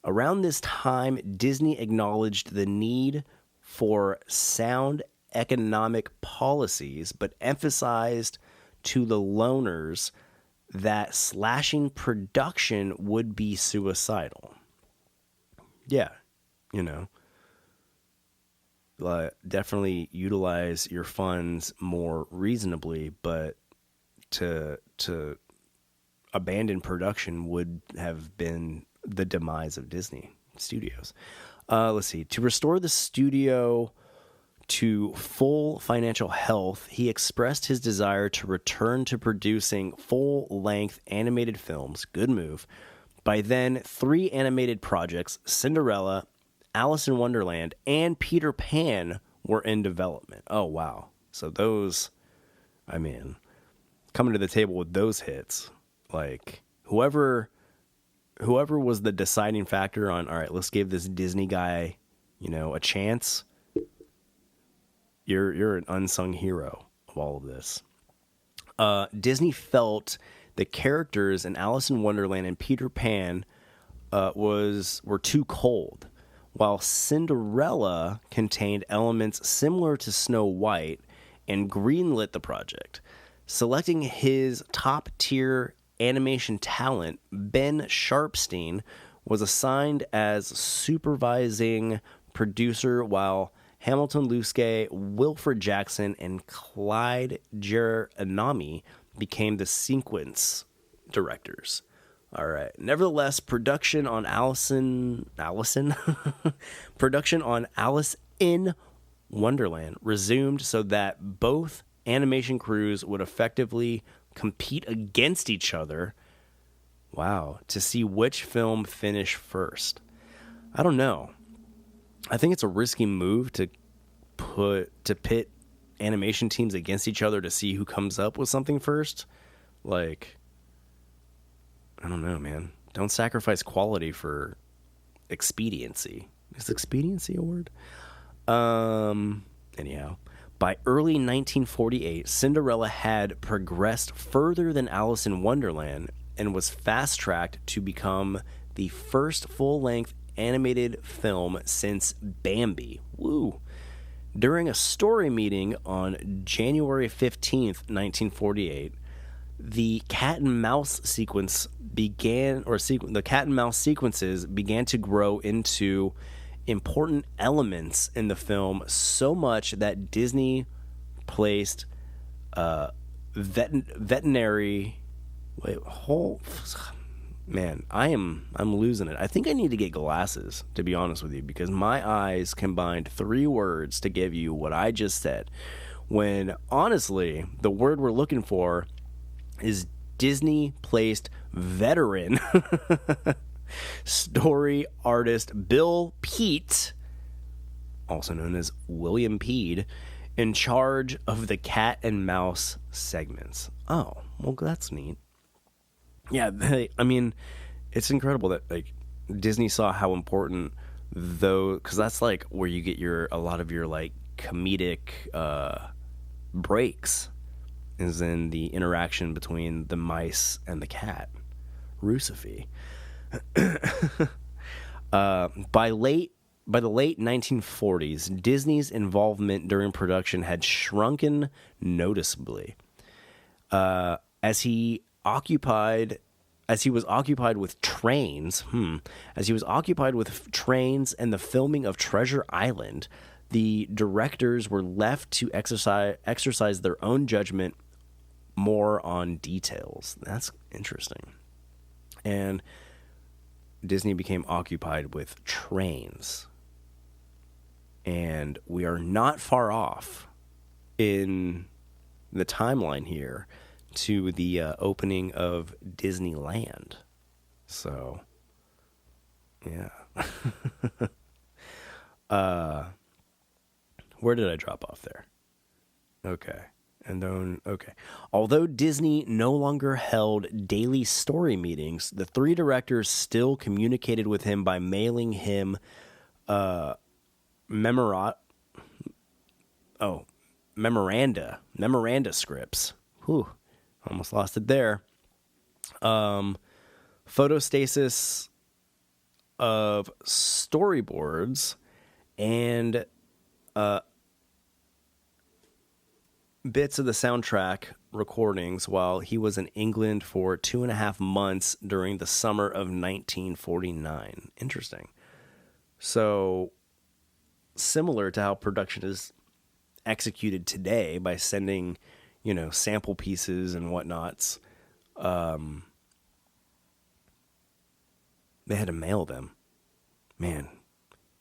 Around this time, Disney acknowledged the need for sound economic policies, but emphasized to the loaners that slashing production would be suicidal. Yeah, definitely utilize your funds more reasonably, but to abandon production would have been the demise of Disney Studios. Let's see. To restore the studio to full financial health, he expressed his desire to return to producing full-length animated films. Good move. By then, 3 animated projects, Cinderella, Alice in Wonderland, and Peter Pan, were in development. Oh, wow. So those, coming to the table with those hits, like, whoever was the deciding factor on, all right, let's give this Disney guy, a chance. You're an unsung hero of all of this. Disney felt the characters in Alice in Wonderland and Peter Pan were too cold, while Cinderella contained elements similar to Snow White, and greenlit the project. Selecting his top-tier animation talent, Ben Sharpstein was assigned as supervising producer, while Hamilton Luskay, Wilfred Jackson, and Clyde Geranami became the sequence directors. All right. Nevertheless, production on Alice in Wonderland resumed so that both animation crews would effectively compete against each other. Wow. To see which film finished first. I don't know. I think it's a risky move to pit animation teams against each other to see who comes up with something first. Like, I don't know, man. Don't sacrifice quality for expediency. Is expediency a word? Anyhow, by early 1948, Cinderella had progressed further than Alice in Wonderland and was fast-tracked to become the first full-length animated film since Bambi. Woo! During a story meeting on January 15th, 1948, the cat and mouse sequences began to grow into important elements in the film, so much that Disney placed veterinary. Man, I'm losing it. I think I need to get glasses, to be honest with you, because my eyes combined 3 words to give you what I just said, when honestly the word we're looking for is Disney placed veteran story artist Bill Peet, also known as William Peed, in charge of the cat and mouse segments. Oh, well, that's neat. Yeah, I mean, it's incredible that like Disney saw how important because that's like where you get a lot of your like comedic breaks, is in the interaction between the mice and the cat. Rucife. By the late 1940s, Disney's involvement during production had shrunken noticeably, as he was occupied with trains and the filming of Treasure Island. The directors were left to exercise their own judgment more on details. That's interesting. And Disney became occupied with trains. And we are not far off in the timeline here to the opening of Disneyland. So, yeah. Where did I drop off there? Okay. Although Disney no longer held daily story meetings, the 3 directors still communicated with him by mailing him memoranda scripts. Whew, almost lost it there. Photostasis of storyboards and bits of the soundtrack recordings while he was in England for 2.5 months during the summer of 1949. Interesting. So, similar to how production is executed today by sending, sample pieces and whatnots, they had to mail them. Man,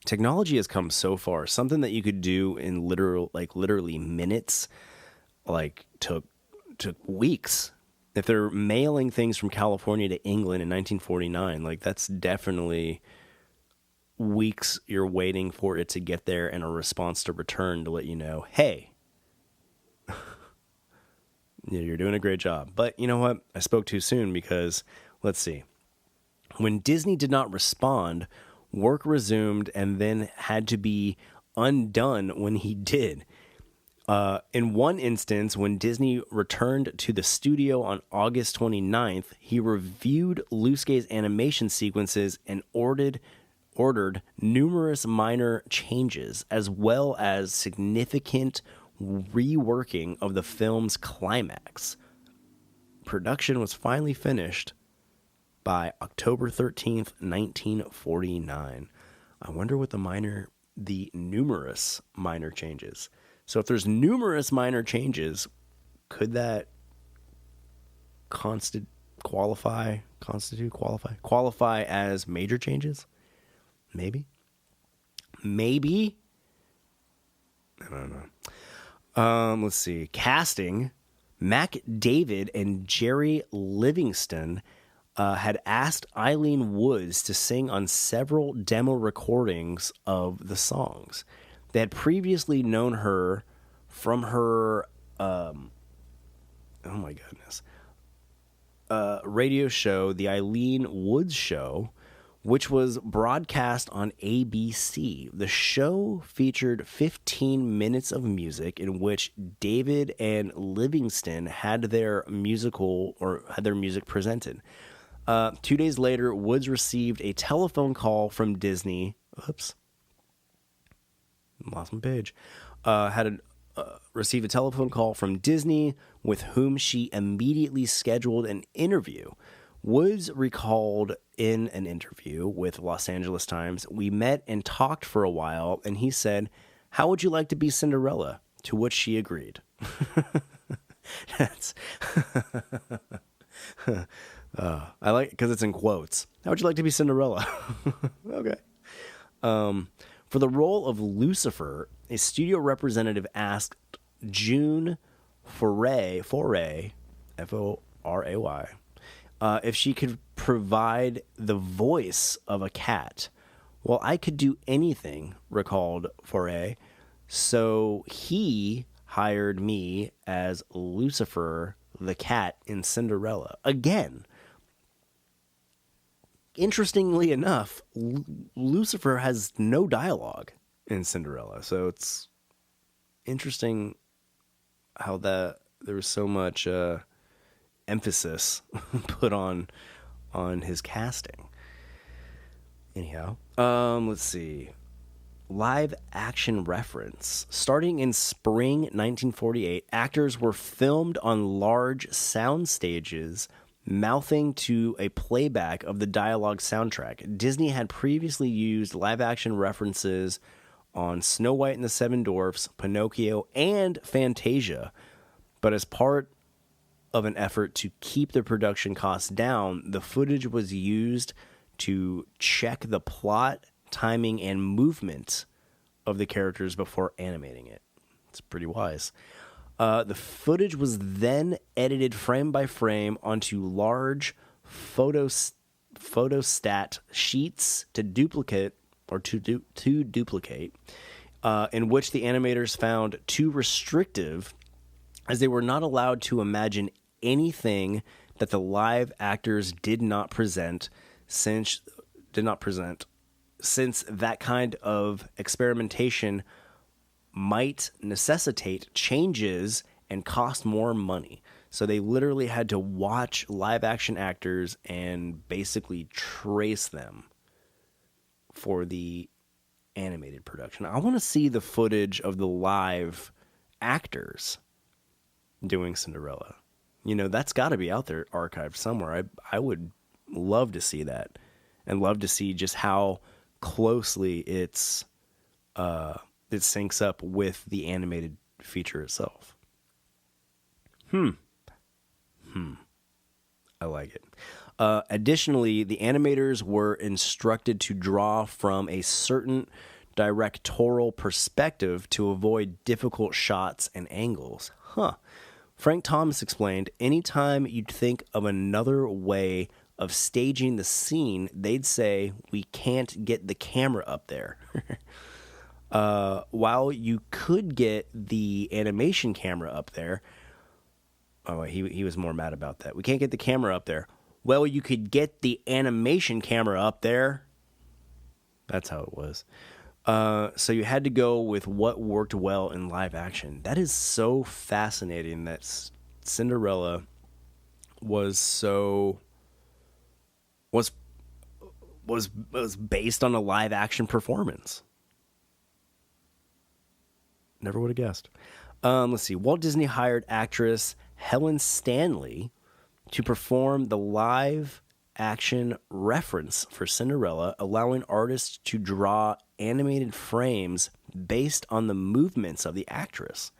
technology has come so far. Something that you could do in literally minutes, took weeks. If they're mailing things from California to England in 1949, that's definitely weeks you're waiting for it to get there and a response to return to let you know, hey, you're doing a great job. But you know what? I spoke too soon because, let's see. When Disney did not respond, work resumed and then had to be undone when he did. In one instance, when Disney returned to the studio on August 29th, he reviewed Luskay's animation sequences and ordered numerous minor changes, as well as significant reworking of the film's climax. Production was finally finished by October 13th, 1949. I wonder what the numerous minor changes. So if there's numerous minor changes, could that qualify as major changes? Maybe. I don't know. Let's see. Casting. Mac David and Jerry Livingston had asked Eileen Woods to sing on several demo recordings of the songs. They had previously known her from her, oh my goodness, radio show, The Eileen Woods Show, which was broadcast on ABC. The show featured 15 minutes of music in which David and Livingston had their music presented. 2 days later, Woods received a telephone call from Disney. Oops. Lost my page. Received a telephone call from Disney, with whom she immediately scheduled an interview. Woods recalled in an interview with Los Angeles Times, "We met and talked for a while, and he said, 'How would you like to be Cinderella?' To which she agreed." That's... I like it because it's in quotes. "How would you like to be Cinderella?" Okay. For the role of Lucifer, a studio representative asked June Foray, F-O-R-A-Y, if she could provide the voice of a cat. "Well, I could do anything," recalled Foray, "so he hired me as Lucifer the cat in Cinderella." Again, interestingly enough, Lucifer has no dialogue in Cinderella, so it's interesting how there was so much emphasis put on his casting. Anyhow, let's see. Live action reference. Starting in spring 1948, actors were filmed on large sound stages mouthing to a playback of the dialogue soundtrack. Disney had previously used live action references on Snow White and the Seven Dwarfs, Pinocchio, and Fantasia, but as part of an effort to keep the production costs down, the footage was used to check the plot, timing, and movement of the characters before animating it. It's pretty wise. The footage was then edited frame by frame onto large photostat sheets to duplicate, in which the animators found too restrictive, as they were not allowed to imagine anything that the live actors did not present, since that kind of experimentation might necessitate changes and cost more money. So they literally had to watch live action actors and basically trace them for the animated production. I want to see the footage of the live actors doing Cinderella. You know, that's got to be out there archived somewhere. I would love to see that, and love to see just how closely it syncs up with the animated feature itself. I like it. Additionally, the animators were instructed to draw from a certain directorial perspective to avoid difficult shots and angles. Frank Thomas explained, "Anytime you'd think of another way of staging the scene, they'd say, 'We can't get the camera up there.' While you could get the animation camera up there..." Oh, he was more mad about that. "We can't get the camera up there." "Well, you could get the animation camera up there." That's how it was. So you had to go with what worked well in live action. That is so fascinating that Cinderella was based on a live action performance. Never would have guessed. Let's see. Walt Disney hired actress Helen Stanley to perform the live action reference for Cinderella, allowing artists to draw animated frames based on the movements of the actress.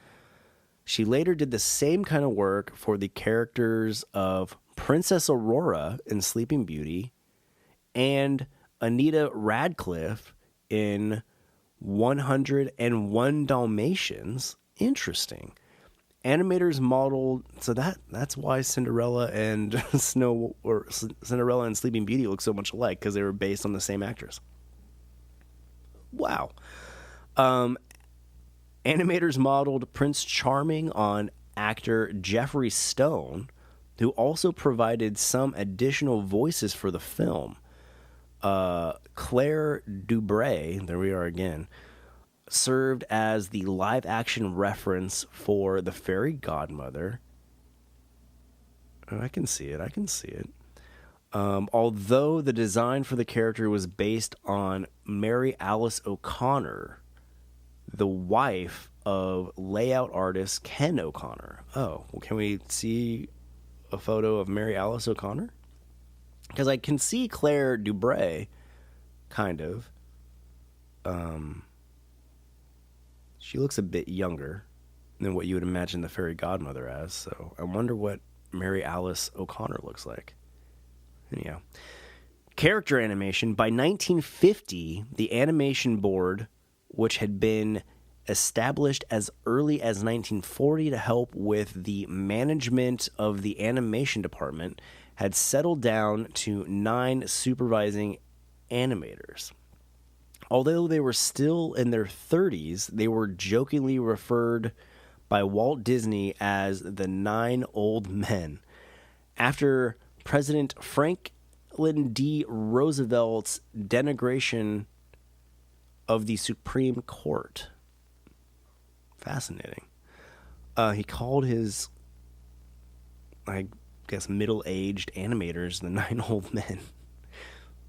She later did the same kind of work for the characters of Princess Aurora in Sleeping Beauty and Anita Radcliffe in 101 Dalmatians. Interesting. Animators modeled, so that's why Cinderella and Cinderella and Sleeping Beauty look so much alike, because they were based on the same actress. Wow. Animators modeled Prince Charming on actor Jeffrey Stone, who also provided some additional voices for the film. Claire Dubray, there we are again, served as the live-action reference for the fairy godmother. Oh, I can see it. Although the design for the character was based on Mary Alice O'Connor, the wife of layout artist Ken O'Connor. Oh, well, can we see a photo of Mary Alice O'Connor? Because I can see Claire Dubray, kind of. She looks a bit younger than what you would imagine the fairy godmother as, so I wonder what Mary Alice O'Connor looks like. Anyhow, character animation. By 1950, the animation board, which had been established as early as 1940 to help with the management of the animation department, had settled down to 9 supervising animators. Although they were still in their 30s, they were jokingly referred by Walt Disney as the 9 old men, after President Franklin D. Roosevelt's denigration of the Supreme Court. Fascinating. He called his, I guess, middle-aged animators the 9 old men,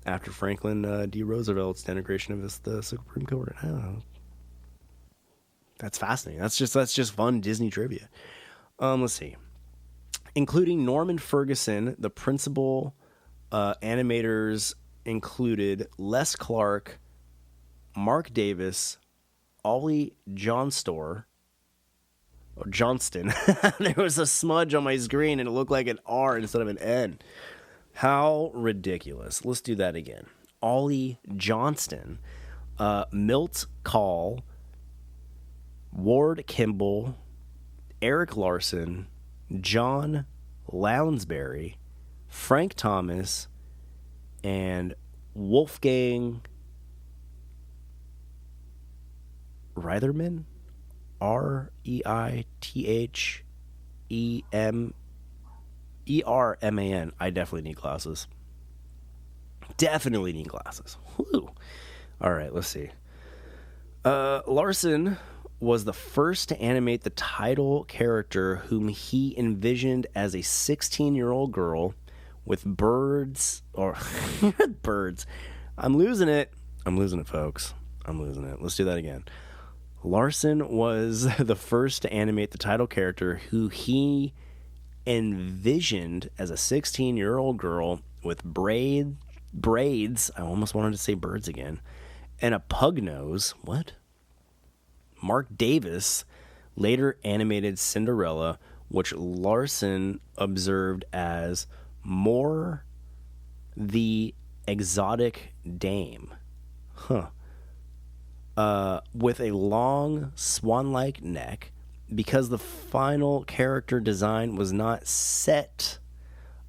after Franklin D. Roosevelt's denigration of the Supreme Court. I don't know. That's fascinating. That's just fun Disney trivia. Let's see. Including Norman Ferguson, the principal animators included Les Clark, Mark Davis, Ollie Johnston. There was a smudge on my screen and it looked like an R instead of an N. How ridiculous. Let's do that again. Ollie Johnston, Milt Kahl, Ward Kimball, Eric Larson, John Lounsbury, Frank Thomas, and Wolfgang Reitherman, Reitherman. I definitely need glasses. Whew. All right, let's see. Larson was the first to animate the title character, whom he envisioned as a 16-year-old girl with birds. I'm losing it, folks. Let's do that again. Larson was the first to animate the title character, who he envisioned as a 16-year-old girl with braids. I almost wanted to say birds again. And a pug nose. What? Mark Davis later animated Cinderella, which Larson observed as more the exotic dame. With a long swan-like neck. Because the final character design was not set,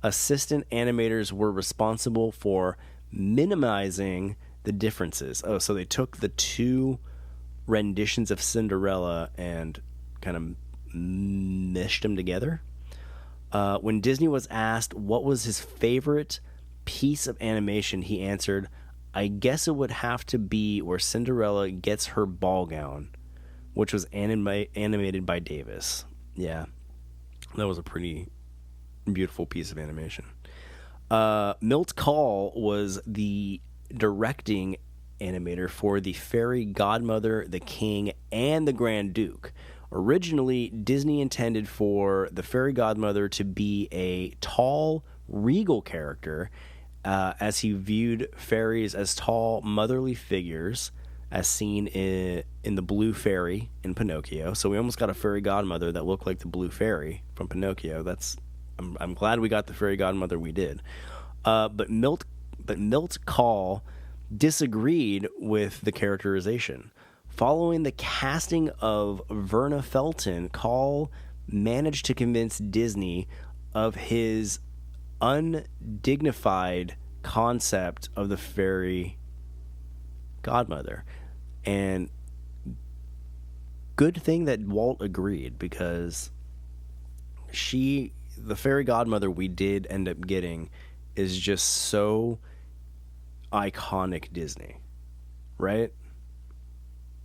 assistant animators were responsible for minimizing the differences. Oh, so they took the 2 renditions of Cinderella and kind of meshed them together. When Disney was asked what was his favorite piece of animation, he answered, "I guess it would have to be where Cinderella gets her ball gown," which was animated by Davis. Yeah, that was a pretty beautiful piece of animation. Milt Kahl was the directing animator for the Fairy Godmother, the King, and the Grand Duke. Originally, Disney intended for the Fairy Godmother to be a tall, regal character, as he viewed fairies as tall, motherly figures, as seen in the Blue Fairy in Pinocchio. So we almost got a Fairy Godmother that looked like the Blue Fairy from Pinocchio. I'm glad we got the Fairy Godmother we did. But Milt Kahl disagreed with the characterization. Following the casting of Verna Felton, Kahl managed to convince Disney of his undignified concept of the fairy godmother. And good thing that Walt agreed, because the fairy godmother we did end up getting is just so iconic Disney, right?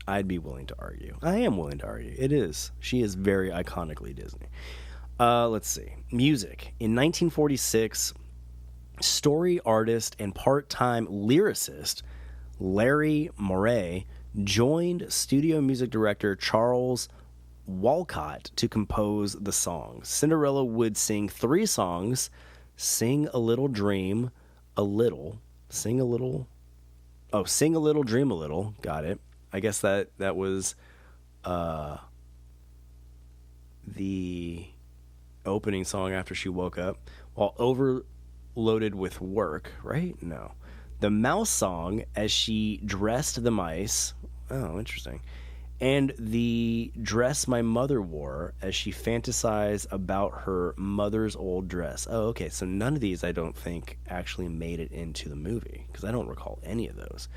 I'd be willing to argue. I am willing to argue. It is. She is very iconically Disney. Let's see. Music. In 1946, story artist and part-time lyricist Larry Moray joined studio music director Charles Walcott to compose the songs. Cinderella would sing 3 songs: Sing a Little, Dream a Little, Sing a Little, Dream a Little, got it. I guess that was the opening song after she woke up, while overloaded with work, right? No. The Mouse Song as she dressed the mice. Oh, interesting. And the Dress My Mother Wore as she fantasized about her mother's old dress. Oh, okay. So none of these I don't think actually made it into the movie, because I don't recall any of those.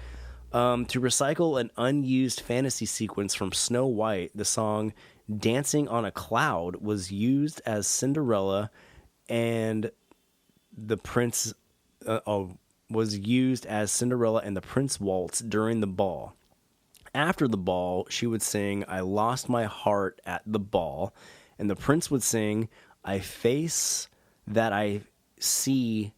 To recycle an unused fantasy sequence from Snow White, the song Dancing on a Cloud was used as Cinderella and the Prince was used as Cinderella and the Prince waltz during the ball. After the ball, she would sing I Lost My Heart at the Ball, and the Prince would sing the face that I see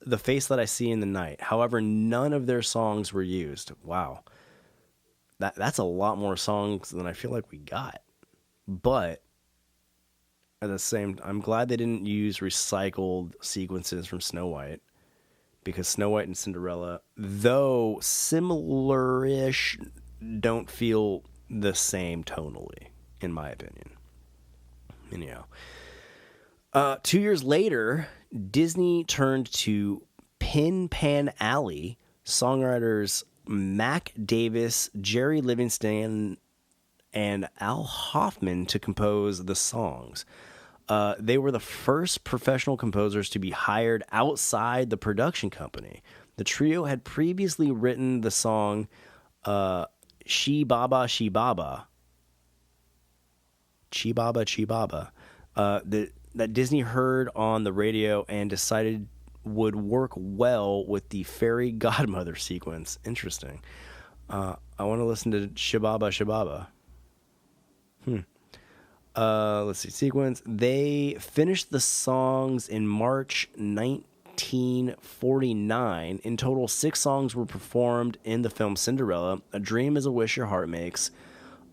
in the night. However, none of their songs were used. Wow. That's a lot more songs than I feel like we got. But at the same, I'm glad they didn't use recycled sequences from Snow White, because Snow White and Cinderella, though similar-ish, don't feel the same tonally, in my opinion. Anyhow. 2 years later, Disney turned to Pin Pan Alley songwriters Mac Davis, Jerry Livingston, and Al Hoffman to compose the songs. They were the first professional composers to be hired outside the production company. The trio had previously written the song She Baba, She Baba. Chi Baba, Chi Baba. That Disney heard on the radio and decided would work well with the fairy godmother sequence. Interesting. I want to listen to Shibaba Shibaba. Let's see. Sequence. They finished the songs in March 1949. In total, 6 songs were performed in the film Cinderella. A Dream is a Wish Your Heart Makes.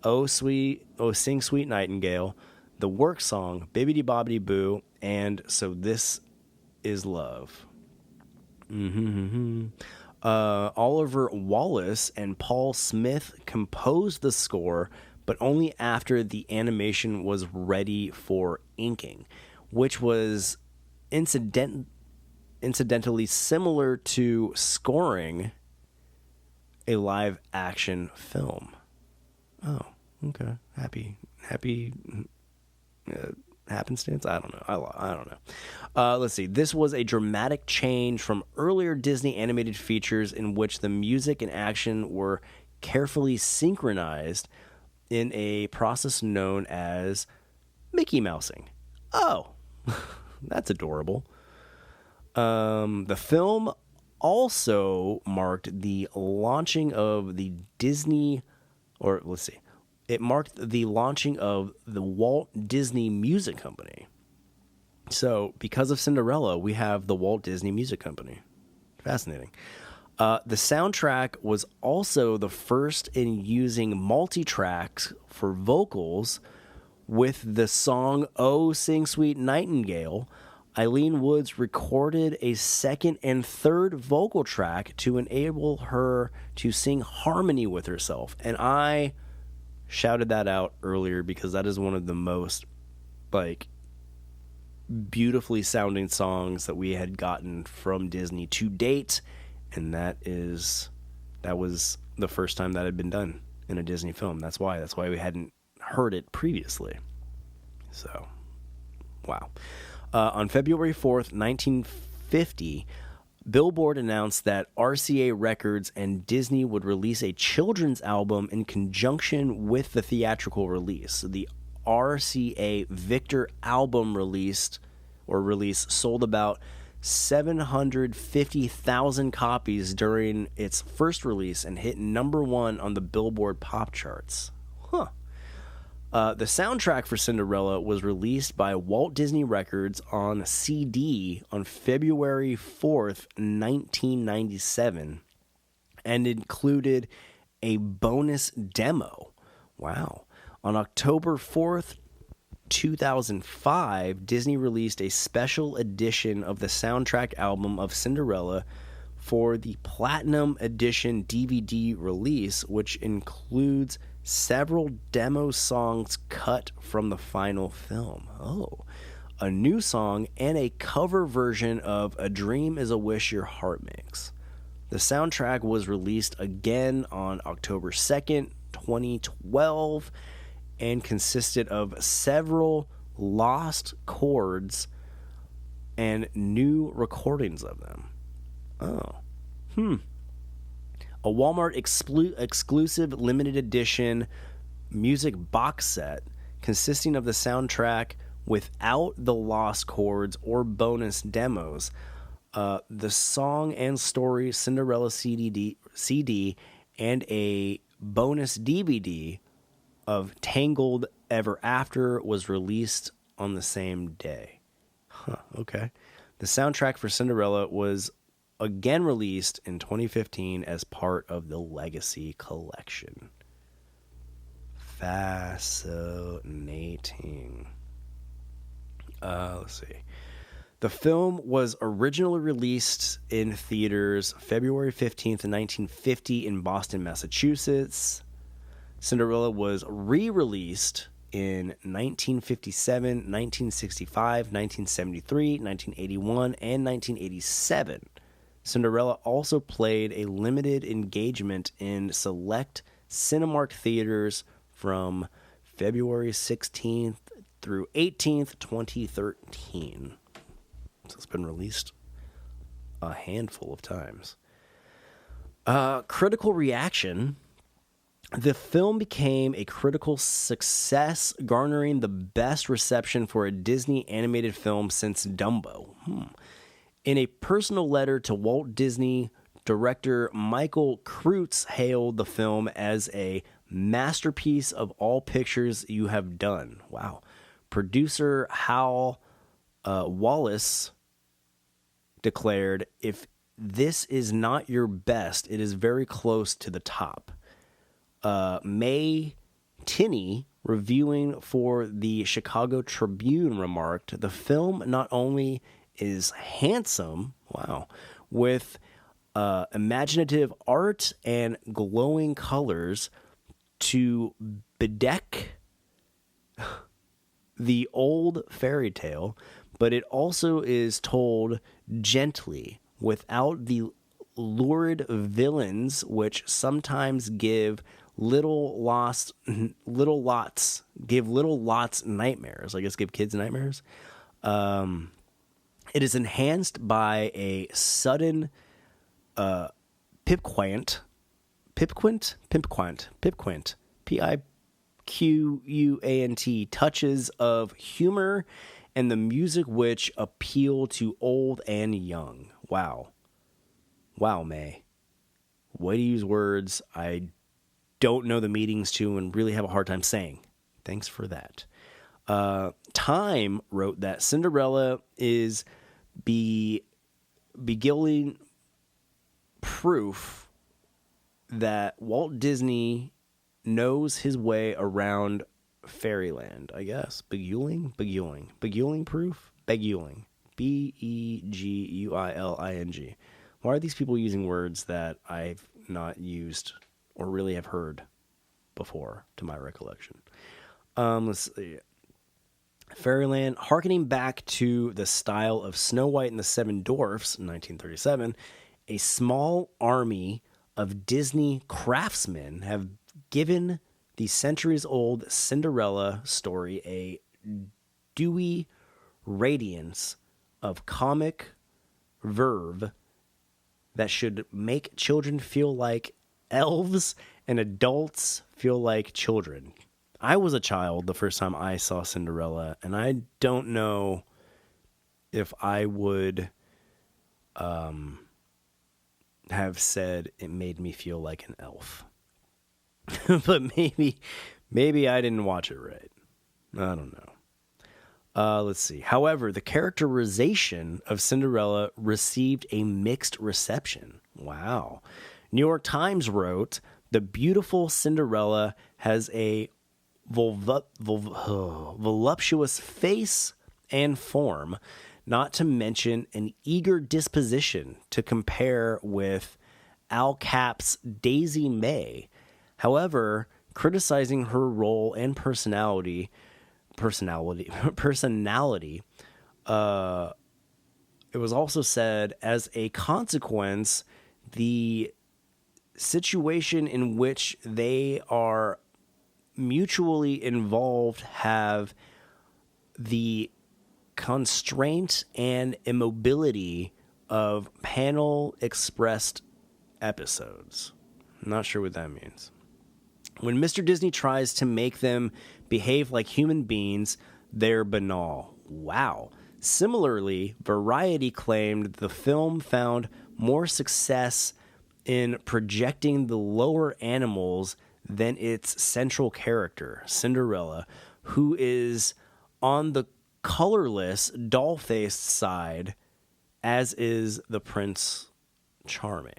Oh Sing Sweet Nightingale. The Work Song, Bibbidi Bobbidi Boo, and So This Is Love. Oliver Wallace and Paul Smith composed the score, but only after the animation was ready for inking, which was incidentally similar to scoring a live-action film. Oh, okay. Happy happenstance? I don't know. I don't know. Let's see. This was a dramatic change from earlier Disney animated features in which the music and action were carefully synchronized in a process known as Mickey Mousing. Oh, that's adorable. The film also marked the launching of the Disney, or let's see. It marked the launching of the Walt Disney Music Company. So, because of Cinderella, we have the Walt Disney Music Company. Fascinating. The soundtrack was also the first in using multi-tracks for vocals. With the song Oh Sing Sweet Nightingale, Eileen Woods recorded a second and third vocal track to enable her to sing harmony with herself. And I shouted that out earlier because that is one of the most beautifully sounding songs that we had gotten from Disney to date, and that was the first time that had been done in a Disney film. That's why we hadn't heard it previously. So, wow. On February 4th, 1950, Billboard announced that RCA Records and Disney would release a children's album in conjunction with the theatrical release. The RCA Victor album release sold about 750,000 copies during its first release and hit number 1 on the Billboard pop charts. The soundtrack for Cinderella was released by Walt Disney Records on CD on February 4th, 1997, and included a bonus demo. Wow. On October 4th, 2005, Disney released a special edition of the soundtrack album of Cinderella for the Platinum Edition DVD release, which includes several demo songs cut from the final film. A new song and a cover version of A Dream Is a Wish Your Heart Makes. The soundtrack was released again on October 2nd, 2012, and consisted of several lost chords and new recordings of them. A Walmart exclusive limited edition music box set consisting of the soundtrack without the lost chords or bonus demos, the song and story Cinderella CD, and a bonus DVD of Tangled Ever After was released on the same day. Okay. The soundtrack for Cinderella was again released in 2015 as part of the Legacy Collection. Fascinating. Let's see. The film was originally released in theaters February 15th, 1950 in Boston, Massachusetts. Cinderella was re-released in 1957, 1965, 1973, 1981, and 1987. Cinderella also played a limited engagement in select Cinemark theaters from February 16th through 18th, 2013. So it's been released a handful of times. Critical reaction. The film became a critical success, garnering the best reception for a Disney animated film since Dumbo. In a personal letter to Walt Disney, director Michael Cruz hailed the film as a masterpiece of all pictures you have done. Wow. Producer Hal Wallace declared, "If this is not your best, it is very close to the top." May Tinney, reviewing for the Chicago Tribune, remarked, "The film not only is handsome, with imaginative art and glowing colors to bedeck the old fairy tale, but it also is told gently, without the lurid villains which sometimes give little lots nightmares. I guess give kids nightmares. It is enhanced by a sudden piquant, Piquant touches of humor and the music which appeal to old and young." Wow, May. Way to use words I don't know the meanings to and really have a hard time saying. Thanks for that. Time wrote that Cinderella is beguiling proof that Walt Disney knows his way around fairyland, I guess. Beguiling proof? Beguiling. Beguiling. Why are these people using words that I've not used or really have heard before, to my recollection? Let's see. Fairyland, harkening back to the style of Snow White and the Seven Dwarfs in 1937, a small army of Disney craftsmen have given the centuries-old Cinderella story a dewy radiance of comic verve that should make children feel like elves and adults feel like children. I was a child the first time I saw Cinderella, and I don't know if I would have said it made me feel like an elf. But maybe I didn't watch it right. I don't know. Let's see. However, the characterization of Cinderella received a mixed reception. Wow. New York Times wrote, "The beautiful Cinderella has a voluptuous face and form, not to mention an eager disposition to compare with Al Cap's Daisy May. However, criticizing her role and personality, it was also said, as a consequence, the situation in which they are mutually involved have the constraint and immobility of panel expressed episodes." I'm not sure what that means. "When Mr. Disney tries to make them behave like human beings, they're banal." Wow. Similarly, Variety claimed the film found more success in projecting the lower animals than its central character, Cinderella, who is on the colorless, doll-faced side, as is the Prince Charming.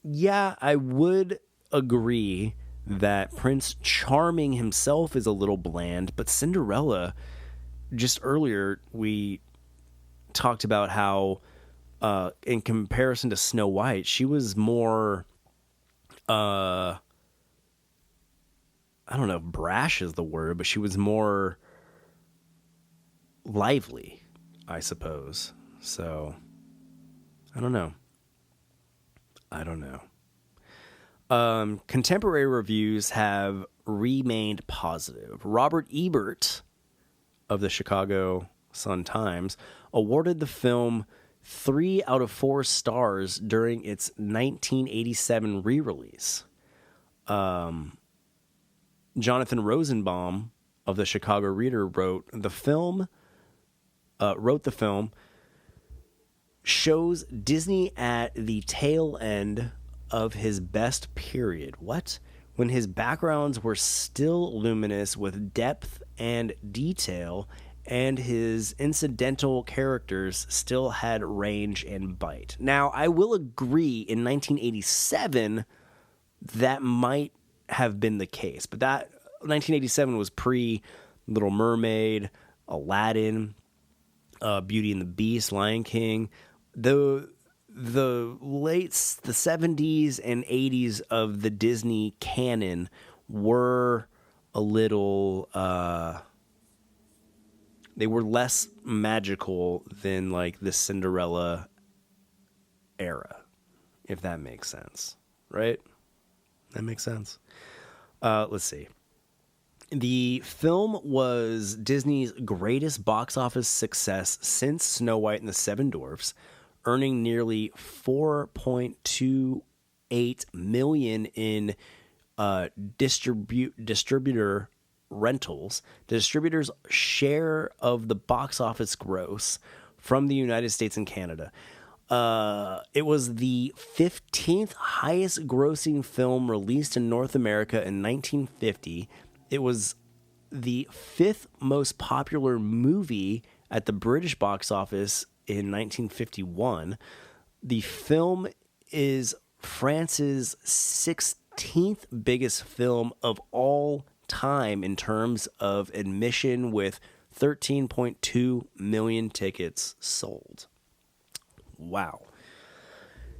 Yeah, I would agree that Prince Charming himself is a little bland, but Cinderella, just earlier we talked about how in comparison to Snow White, she was more I don't know if brash is the word, but she was more lively, I suppose. So I don't know. Contemporary reviews have remained positive. Robert Ebert of the Chicago Sun-Times awarded the film 3 out of 4 stars during its 1987 re-release. Jonathan Rosenbaum of the Chicago Reader wrote the film shows Disney at the tail end of his best period. What? When his backgrounds were still luminous with depth and detail, and his incidental characters still had range and bite. Now, I will agree in 1987 that might have been the case, but that 1987 was pre Little Mermaid, Aladdin, Beauty and the Beast, Lion King. The 70s and 80s of the Disney canon were a little they were less magical than like the Cinderella era, if that makes sense, right? That makes sense. Let's see. The film was Disney's greatest box office success since Snow White and the Seven Dwarfs, earning nearly $4.28 million in distributor rentals. The distributor's share of the box office gross from the United States and Canada. It was the 15th highest grossing film released in North America in 1950. It was the 5th most popular movie at the British box office in 1951. The film is France's 16th biggest film of all time in terms of admission, with 13.2 million tickets sold. Wow.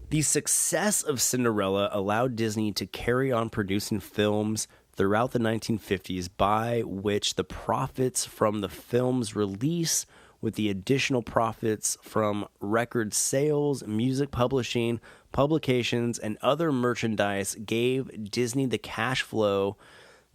The success of Cinderella allowed Disney to carry on producing films throughout the 1950s, by which the profits from the film's release, with the additional profits from record sales, music publishing, publications, and other merchandise, gave Disney the cash flow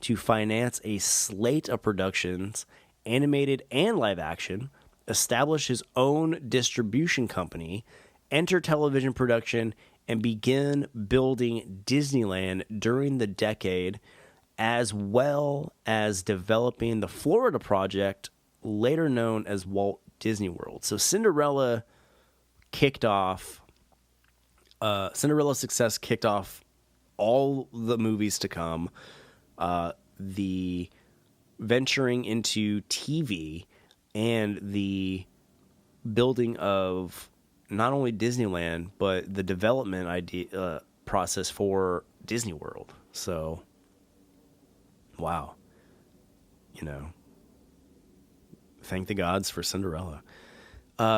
to finance a slate of productions, animated and live action, establish his own distribution company, enter television production, and begin building Disneyland during the decade, as well as developing the Florida project, later known as Walt Disney World. So Cinderella's success kicked off all the movies to come, the venturing into TV, and the building of not only Disneyland, but the development process for Disney World. So, wow. Thank the gods for Cinderella.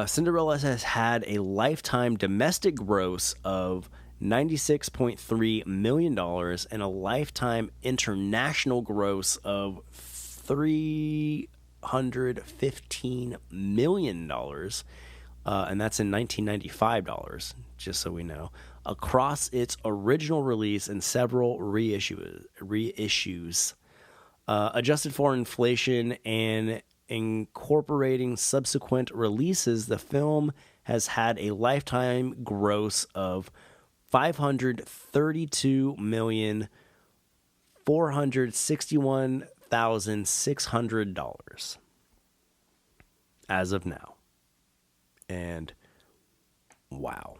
Cinderella has had a lifetime domestic gross of $96.3 million and a lifetime international gross of $315 million. And that's in 1995 dollars, just so we know, across its original release and several reissues. Adjusted for inflation and incorporating subsequent releases, the film has had a lifetime gross of $532,461,600 as of now. And wow.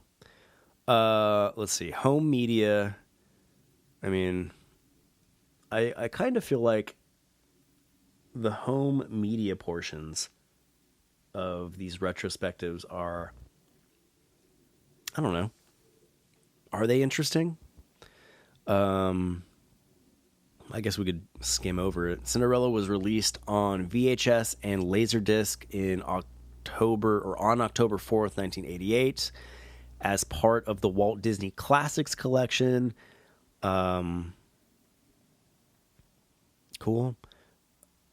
Let's see. Home media. I mean, I kind of feel like the home media portions of these retrospectives are, I don't know, are they interesting? I guess we could skim over it. Cinderella was released on VHS and Laserdisc on October 4th, 1988, as part of the Walt Disney Classics collection. Cool.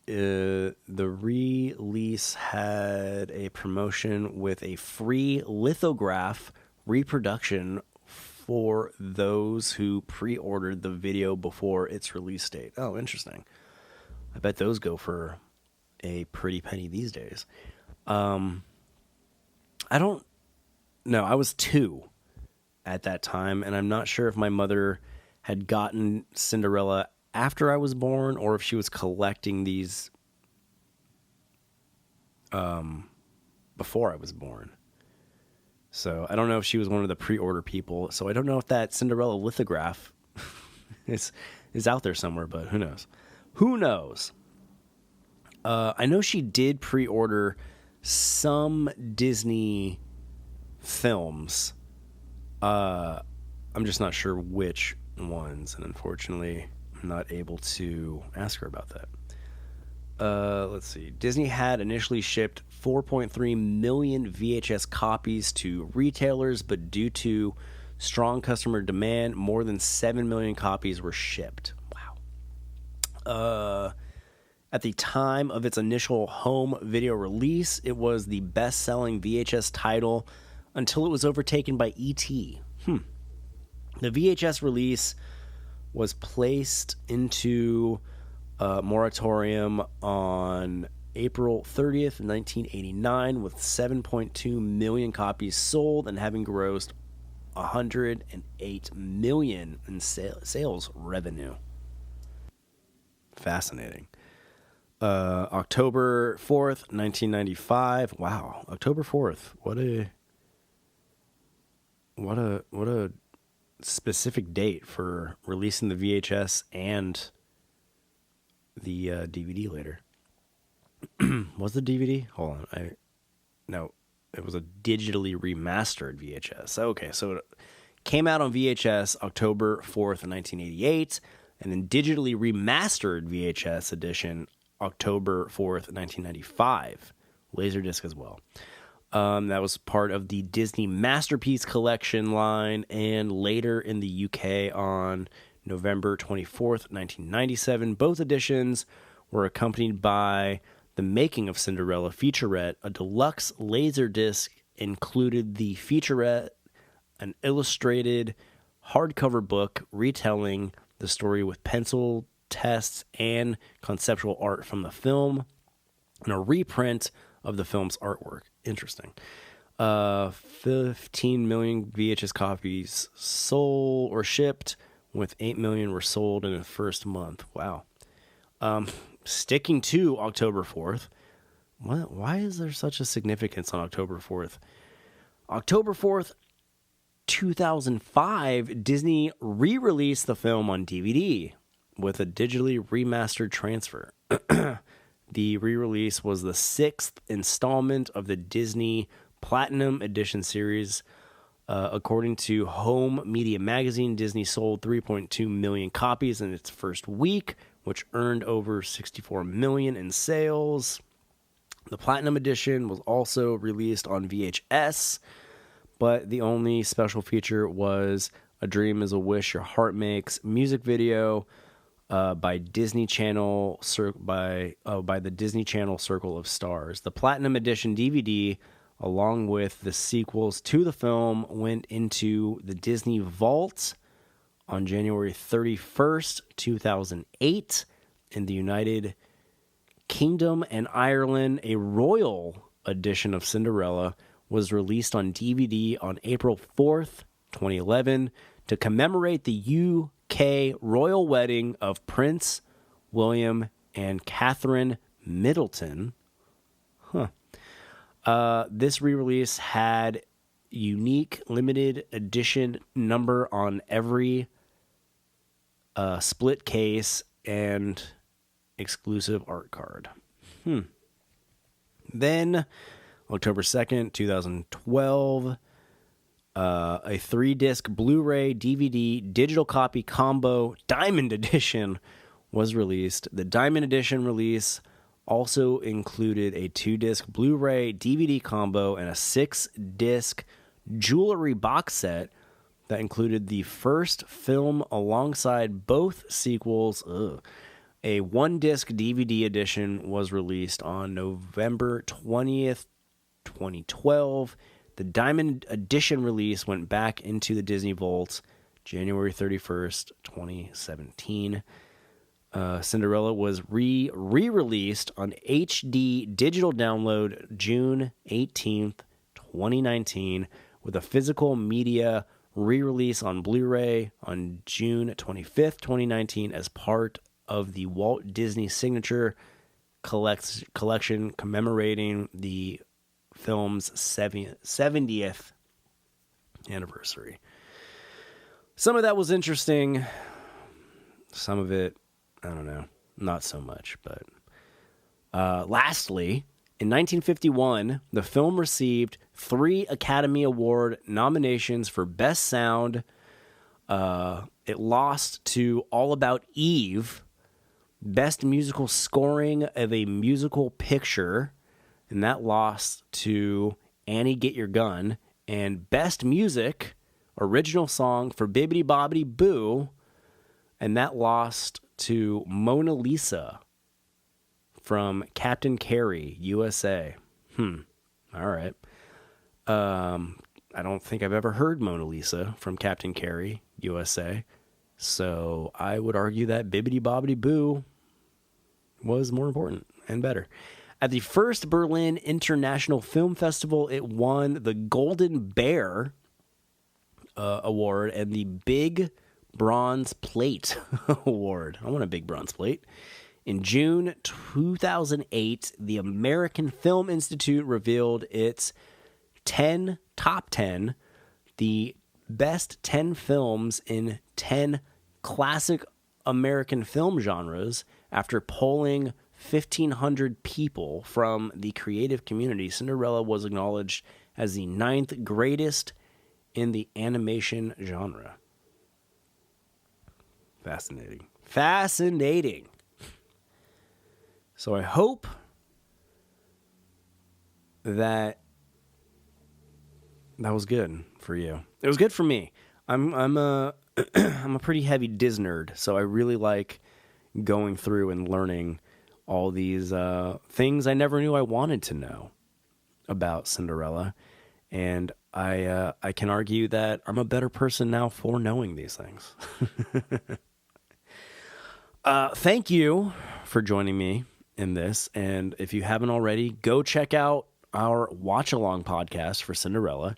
The release had a promotion with a free lithograph reproduction for those who pre-ordered the video before its release date. Oh, interesting. I bet those go for a pretty penny these days. I don't know. I was 2 at that time, and I'm not sure if my mother had gotten Cinderella after I was born or if she was collecting these before I was born. So I don't know if she was one of the pre-order people. So I don't know if that Cinderella lithograph is out there somewhere, but who knows? Who knows? I know she did pre-order some Disney films. I'm just not sure which ones, and unfortunately, I'm not able to ask her about that. Let's see. Disney had initially shipped 4.3 million VHS copies to retailers, but due to strong customer demand, more than 7 million copies were shipped. Wow. At the time of its initial home video release, it was the best-selling VHS title until it was overtaken by E.T. The VHS release was placed into moratorium on April 30th, 1989, with 7.2 million copies sold and having grossed $108 million in sales revenue. Fascinating. October 4th, 1995. Wow, October 4th. What a specific date for releasing the VHS and the DVD later. Was the DVD? Hold on. No, it was a digitally remastered VHS. Okay, so it came out on VHS October 4th, 1988, and then digitally remastered VHS edition October 4th, 1995. Laserdisc as well. That was part of the Disney Masterpiece Collection line, and later in the UK on November 24th, 1997. Both editions were accompanied by The Making of Cinderella featurette. A deluxe Laserdisc included the featurette, an illustrated hardcover book retelling the story with pencil tests and conceptual art from the film, and a reprint of the film's artwork. Interesting. 15 million VHS copies sold or shipped, with 8 million were sold in the first month. Wow. Sticking to October 4th. Why is there such a significance on October 4th? October 4th, 2005, Disney re-released the film on DVD with a digitally remastered transfer. The re-release was the 6th installment of the Disney Platinum Edition series. According to Home Media Magazine, Disney sold 3.2 million copies in its first week, which earned over 64 million in sales. The Platinum Edition was also released on VHS, but the only special feature was A Dream is a Wish Your Heart Makes music video by Disney Channel by the Disney Channel Circle of Stars. The Platinum Edition DVD, along with the sequels to the film, went into the Disney Vault on January 31st, 2008. In the United Kingdom and Ireland, a royal edition of Cinderella was released on DVD on April 4th, 2011, to commemorate the UK royal wedding of Prince William and Catherine Middleton. This re-release had unique limited edition number on every split case and exclusive art card. Then, October 2nd, 2012, a 3-disc Blu-ray DVD digital copy combo Diamond Edition was released. The Diamond Edition release also included a 2-disc Blu-ray DVD combo and a 6-disc jewelry box set that included the first film alongside both sequels. A 1-disc DVD edition was released on November 20th, 2012. The Diamond Edition release went back into the Disney Vault January 31st, 2017. Cinderella was re-released on HD digital download June 18th, 2019, with a physical media re-release on Blu-ray on June 25th, 2019, as part of the Walt Disney Signature collection commemorating the film's 70th anniversary. Some of that was interesting. Some of it, I don't know, not so much. But lastly, in 1951, the film received 3 Academy Award nominations for Best Sound. It lost to All About Eve, Best Musical Scoring of a Musical Picture, and that lost to Annie Get Your Gun, and Best Music, Original Song for Bibbidi Bobbidi Boo, and that lost to Mona Lisa from Captain Carey, USA. All right. I don't think I've ever heard Mona Lisa from Captain Carey, USA, so I would argue that Bibbidi Bobbidi Boo was more important and better. At the first Berlin International Film Festival, it won the Golden Bear Award and the Big Bronze Plate Award. I want a big bronze plate. In June 2008, the American Film Institute revealed its top 10, the best 10 films in 10 classic American film genres. After polling 1,500 people from the creative community, Cinderella was acknowledged as the 9th greatest in the animation genre. Fascinating. So I hope that was good for you. It was good for me. I'm a I'm a pretty heavy Disney nerd, so I really like going through and learning all these things I never knew I wanted to know about Cinderella, and I can argue that I'm a better person now for knowing these things. Thank you for joining me in this. And if you haven't already, go check out our watch-along podcast for Cinderella.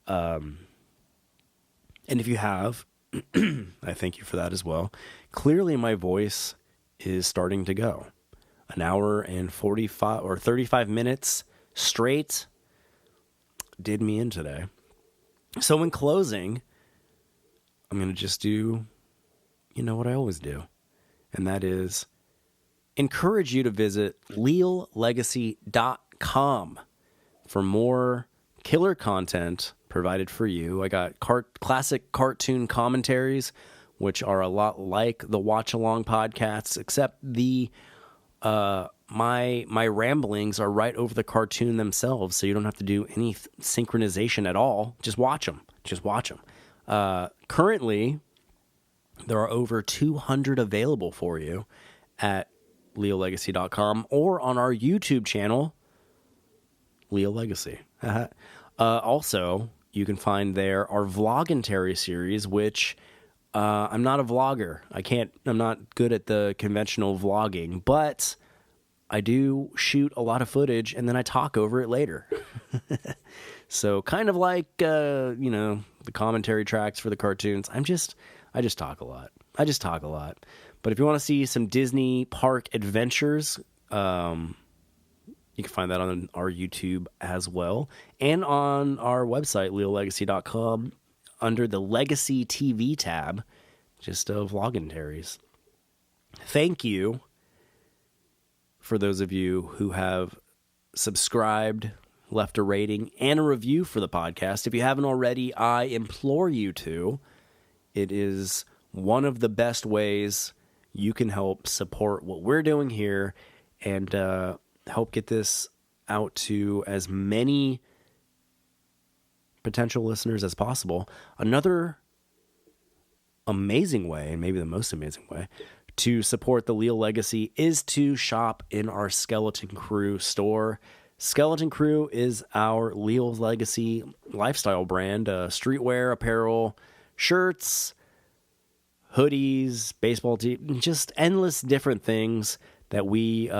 And if you have, I thank you for that as well. Clearly, my voice is starting to go. An hour and 45 or 35 minutes straight did me in today. So in closing, I'm going to just do, what I always do. And that is encourage you to visit leallegacy.com for more killer content provided for you. I got classic cartoon commentaries, which are a lot like the Watch Along podcasts, except the my ramblings are right over the cartoon themselves, so you don't have to do any synchronization at all. Just watch them. Currently, there are over 200 available for you at leallegacy.com or on our YouTube channel, Leal Legacy. Also, you can find there our Vlogumentary series, which I'm not a vlogger. I'm not good at the conventional vlogging, but I do shoot a lot of footage and then I talk over it later. So kind of like, the commentary tracks for the cartoons. I just talk a lot. But if you want to see some Disney park adventures, you can find that on our YouTube as well. And on our website, leallegacy.com, under the Legacy TV tab, just vloguentaries. Thank you for those of you who have subscribed, left a rating, and a review for the podcast. If you haven't already, I implore you to. It is one of the best ways you can help support what we're doing here and help get this out to as many potential listeners as possible. Another amazing way, and maybe the most amazing way, to support the Leal Legacy is to shop in our Skeleton Crew store. Skeleton Crew is our Leal Legacy lifestyle brand, streetwear, apparel, shirts, hoodies, baseball tees, just endless different things that we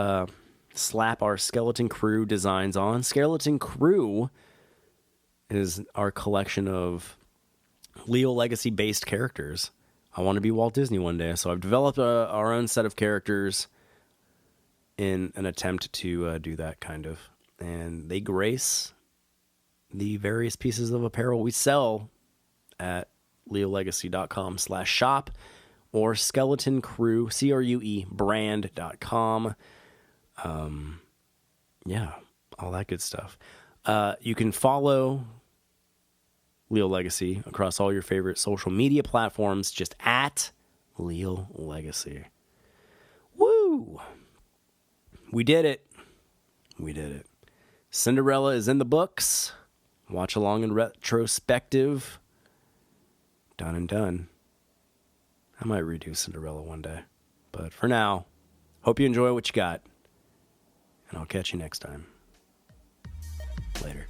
slap our Skeleton Crew designs on. Skeleton Crew is our collection of Leal Legacy-based characters. I want to be Walt Disney one day, so I've developed our own set of characters in an attempt to do that kind of. And they grace the various pieces of apparel we sell at leallegacy.com/shop or Skeleton Crew, CRUE brand.com. All that good stuff. You can follow Leal Legacy across all your favorite social media platforms, just at Leal Legacy. Woo! We did it. Cinderella is in the books. Watch along in retrospective. Done and done. I might redo Cinderella one day. But for now, hope you enjoy what you got. And I'll catch you next time. Later.